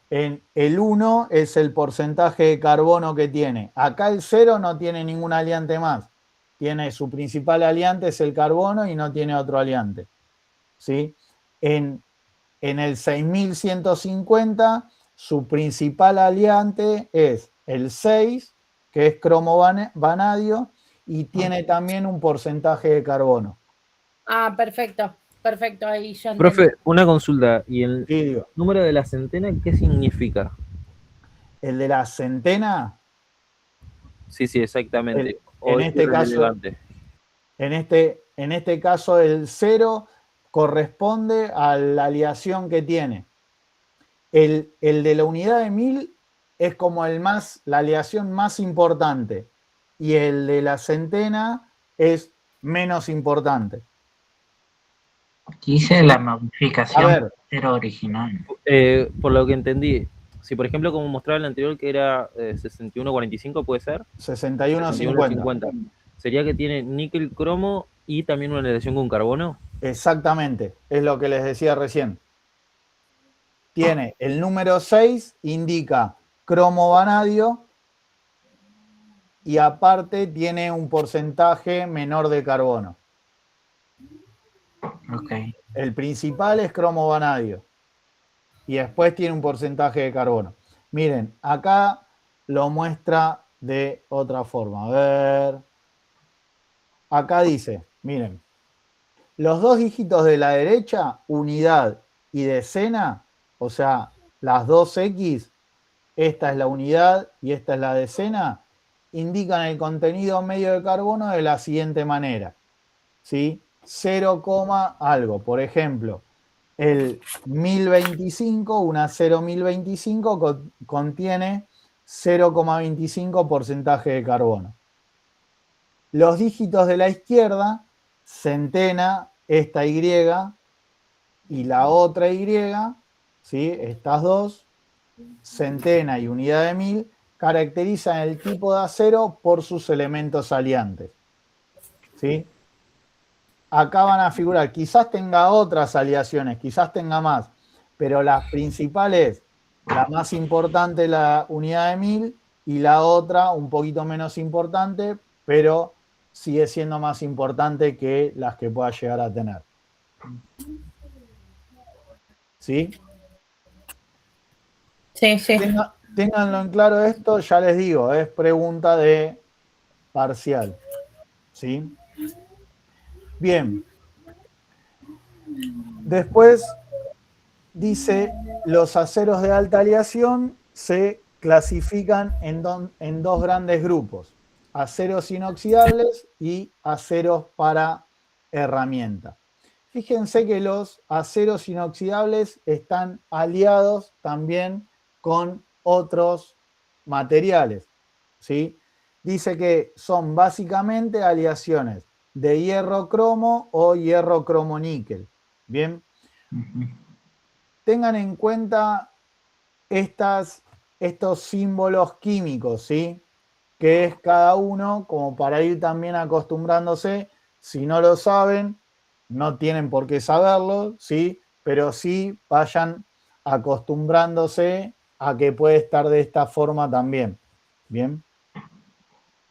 En el 1 es el porcentaje de carbono que tiene. Acá el 0 no tiene ningún aliante más. Tiene su principal aliante es el carbono y no tiene otro aliante. ¿Sí? En el 6150 su principal aliante es el 6, que es cromo vanadio, y tiene también un porcentaje de carbono. Ah, perfecto. Perfecto, ahí ya entendí. Profe, una consulta. ¿Y el número de la centena qué significa? ¿El de la centena? Sí, exactamente. En este caso, el 0 corresponde a la aleación que tiene. El de la unidad de 1000 es como la aleación más importante. Y el de la centena es menos importante. Dice la modificación cero original. Por lo que entendí, si por ejemplo, como mostraba el anterior, que era 6145, ¿puede ser? 6150. ¿Sería que tiene níquel, cromo y también una aleación con carbono? Exactamente, es lo que les decía recién. Tiene el número 6, indica cromo vanadio, y aparte tiene un porcentaje menor de carbono. Okay. El principal es cromo vanadio y después tiene un porcentaje de carbono. Miren, acá lo muestra de otra forma. A ver. Acá dice, miren, los dos dígitos de la derecha, unidad y decena, o sea, las dos X, esta es la unidad y esta es la decena, indican el contenido medio de carbono de la siguiente manera, ¿sí? 0, algo. Por ejemplo, el 1025, un acero 1025 contiene 0,25 porcentaje de carbono. Los dígitos de la izquierda, centena, esta Y y la otra Y, ¿sí? Estas dos, centena y unidad de 1000, caracterizan el tipo de acero por sus elementos aliantes. ¿Sí? Acá van a figurar, quizás tenga otras aleaciones, quizás tenga más, pero las principales, la más importante la unidad de 1000 y la otra un poquito menos importante, pero sigue siendo más importante que las que pueda llegar a tener. ¿Sí? Sí. Ténganlo en claro esto, ya les digo, es pregunta de parcial. ¿Sí? Bien. Después dice, los aceros de alta aleación se clasifican en dos grandes grupos, aceros inoxidables y aceros para herramienta. Fíjense que los aceros inoxidables están aliados también con otros materiales, ¿sí? Dice que son básicamente aleaciones de hierro-cromo o hierro-cromo-níquel. Bien. Tengan en cuenta estos símbolos químicos, ¿sí? Que es cada uno, como para ir también acostumbrándose. Si no lo saben, no tienen por qué saberlo, ¿sí? Pero sí vayan acostumbrándose a que puede estar de esta forma también. Bien.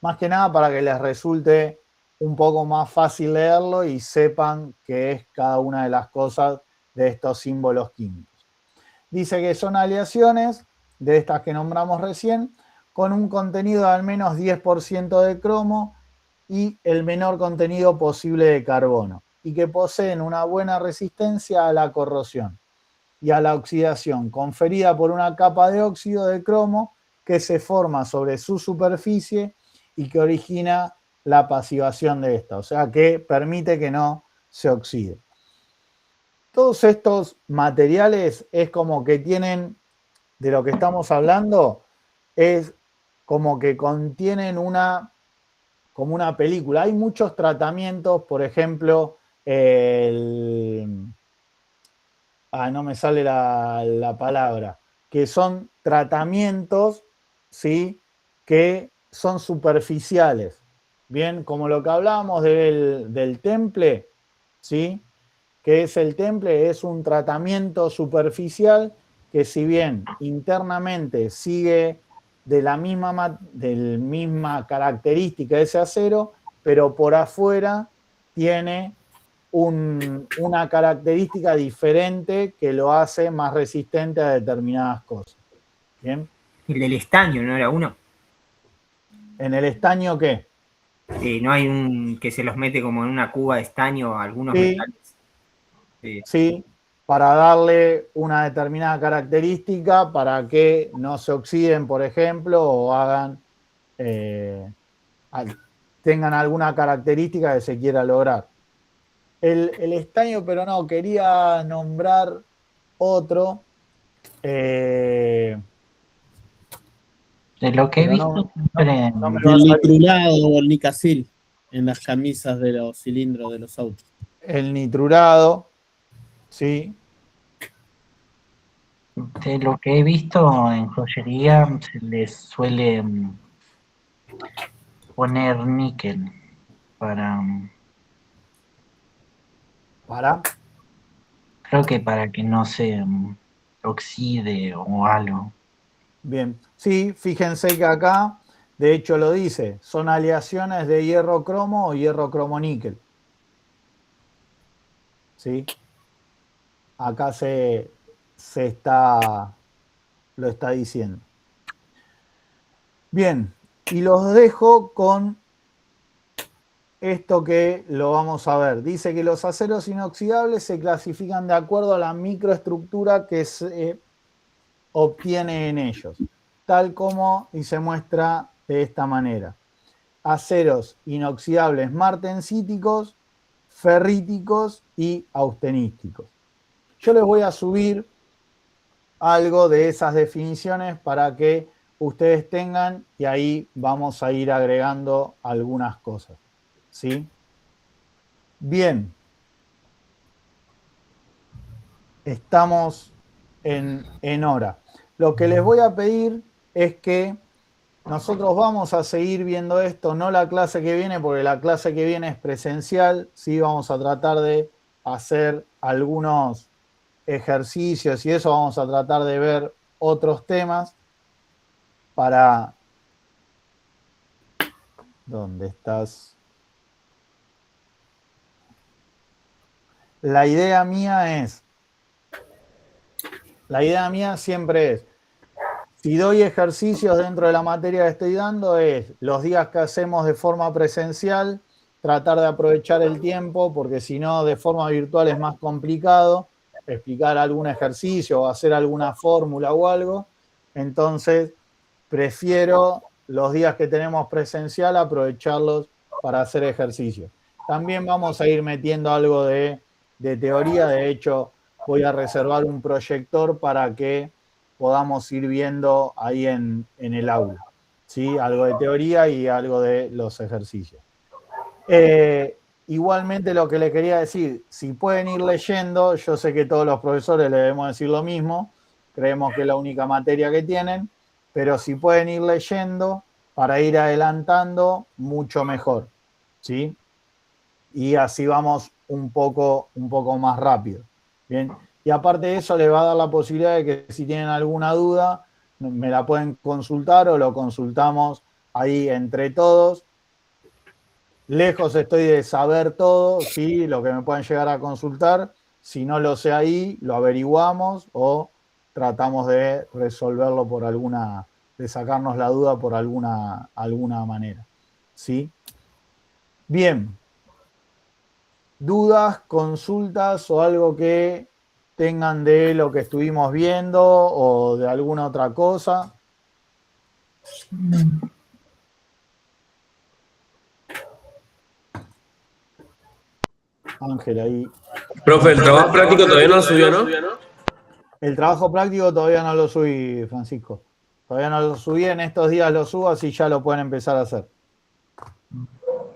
Más que nada para que les resulte un poco más fácil leerlo y sepan qué es cada una de las cosas de estos símbolos químicos. Dice que son aleaciones de estas que nombramos recién, con un contenido de al menos 10% de cromo y el menor contenido posible de carbono, y que poseen una buena resistencia a la corrosión y a la oxidación, conferida por una capa de óxido de cromo que se forma sobre su superficie y que origina la pasivación de esta, o sea que permite que no se oxide. Todos estos materiales es como que tienen, de lo que estamos hablando, es como que contienen como una película. Hay muchos tratamientos, por ejemplo, no me sale la palabra, que son tratamientos, ¿sí? Que son superficiales. Bien, como lo que hablábamos del temple, ¿sí? Que es el temple, es un tratamiento superficial que, si bien internamente sigue de la misma característica de ese acero, pero por afuera tiene una característica diferente que lo hace más resistente a determinadas cosas. ¿Bien? El del estaño, ¿no era uno? ¿En el estaño qué? No hay un que se los mete como en una cuba de estaño a algunos Sí, metales. sí, para darle una determinada característica para que no se oxiden, por ejemplo, o tengan alguna característica que se quiera lograr. El estaño, pero no, quería nombrar otro. De lo que he visto siempre no me va a El salir. nitrulado o el nicasil en las camisas de los cilindros de los autos. El nitrurado, sí. de lo que he visto en joyería se les suele poner níquel para creo que para que no se oxide o algo. Bien, sí, fíjense que acá, de hecho lo dice, son aleaciones de hierro-cromo o hierro-cromo-níquel. ¿Sí? Acá lo está diciendo. Bien, y los dejo con esto que lo vamos a ver. Dice que los aceros inoxidables se clasifican de acuerdo a la microestructura que se obtiene en ellos, tal como y se muestra de esta manera. Aceros inoxidables martensíticos, ferríticos y austenísticos. Yo les voy a subir algo de esas definiciones para que ustedes tengan, y ahí vamos a ir agregando algunas cosas. ¿Sí? Bien. Estamos en hora. Lo que les voy a pedir es que nosotros vamos a seguir viendo esto, no la clase que viene, porque la clase que viene es presencial, sí, vamos a tratar de hacer algunos ejercicios y eso, vamos a tratar de ver otros temas para... ¿Dónde estás? La idea mía siempre es, Si doy ejercicios dentro de la materia que estoy dando, es los días que hacemos de forma presencial, tratar de aprovechar el tiempo, porque si no, de forma virtual es más complicado explicar algún ejercicio o hacer alguna fórmula o algo. Entonces, prefiero los días que tenemos presencial aprovecharlos para hacer ejercicio. También vamos a ir metiendo algo de teoría. De hecho, voy a reservar un proyector para que podamos ir viendo ahí en el aula, ¿sí? Algo de teoría y algo de los ejercicios. Igualmente lo que le quería decir, si pueden ir leyendo, yo sé que todos los profesores le debemos decir lo mismo, creemos que es la única materia que tienen, pero si pueden ir leyendo para ir adelantando, mucho mejor, ¿sí? Y así vamos un poco más rápido, ¿bien? Y aparte de eso, les va a dar la posibilidad de que si tienen alguna duda, me la pueden consultar o lo consultamos ahí entre todos. Lejos estoy de saber todo, ¿sí? Lo que me pueden llegar a consultar. Si no lo sé ahí, lo averiguamos o tratamos de resolverlo por alguna, de sacarnos la duda por alguna manera, ¿sí? Bien. ¿Dudas, consultas o algo que tengan de lo que estuvimos viendo o de alguna otra cosa? Ángel ahí. Profe, el trabajo práctico todavía no lo subió, ¿no? El trabajo práctico todavía no lo subí, Francisco. Todavía no lo subí, en estos días lo subo, así ya lo pueden empezar a hacer.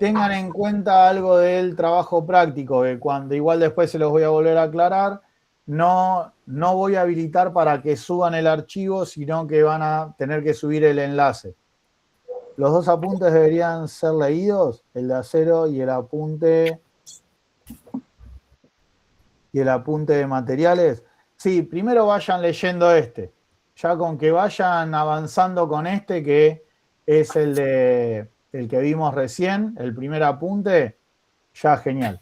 Tengan en cuenta algo del trabajo práctico, que cuando igual después se los voy a volver a aclarar, no voy a habilitar para que suban el archivo, sino que van a tener que subir el enlace. Los dos apuntes deberían ser leídos, el de acero y el apunte de materiales. Sí, primero vayan leyendo este. Ya con que vayan avanzando con este, que es el que vimos recién, el primer apunte, ya genial.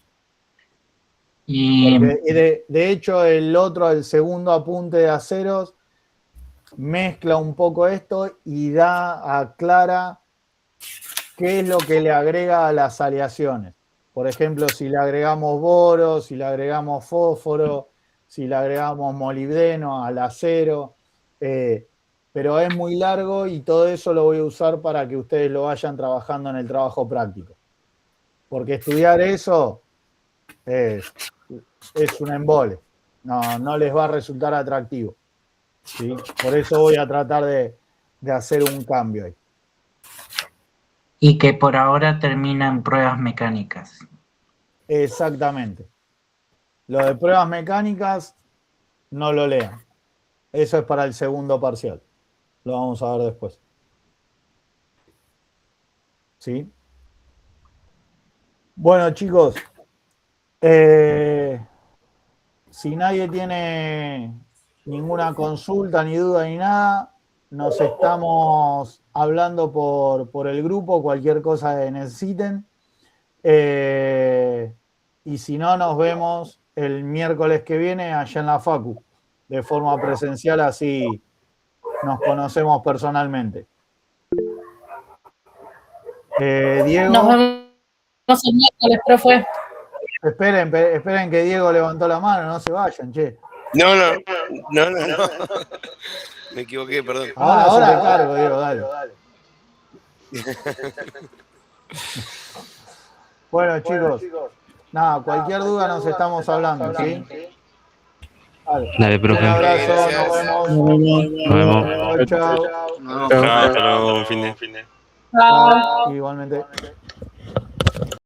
De hecho, el segundo apunte de aceros, mezcla un poco esto y aclara qué es lo que le agrega a las aleaciones. Por ejemplo, si le agregamos boro, si le agregamos fósforo, si le agregamos molibdeno al acero, pero es muy largo y todo eso lo voy a usar para que ustedes lo vayan trabajando en el trabajo práctico. Porque estudiar eso es un embole, no les va a resultar atractivo, ¿sí? Por eso voy a tratar de hacer un cambio ahí. Y que por ahora terminan pruebas mecánicas. Exactamente. Lo de pruebas mecánicas no lo lean. Eso es para el segundo parcial. Lo vamos a ver después. ¿Sí? Bueno, chicos. Si nadie tiene ninguna consulta, ni duda, ni nada, nos estamos hablando por el grupo, cualquier cosa que necesiten. Y si no, nos vemos el miércoles que viene allá en la Facu, de forma presencial, así nos conocemos personalmente. Diego. Nos vemos el miércoles, profe. Esperen que Diego levantó la mano, no se vayan, che. No. Me equivoqué, perdón. Ahora cargo, Diego, dale. Bueno, chicos, nada, cualquier duda nos estamos hablando, ¿sí? Dale, profe. Un abrazo, nos vemos. Chao. Hasta luego, fin de. Chao. Igualmente.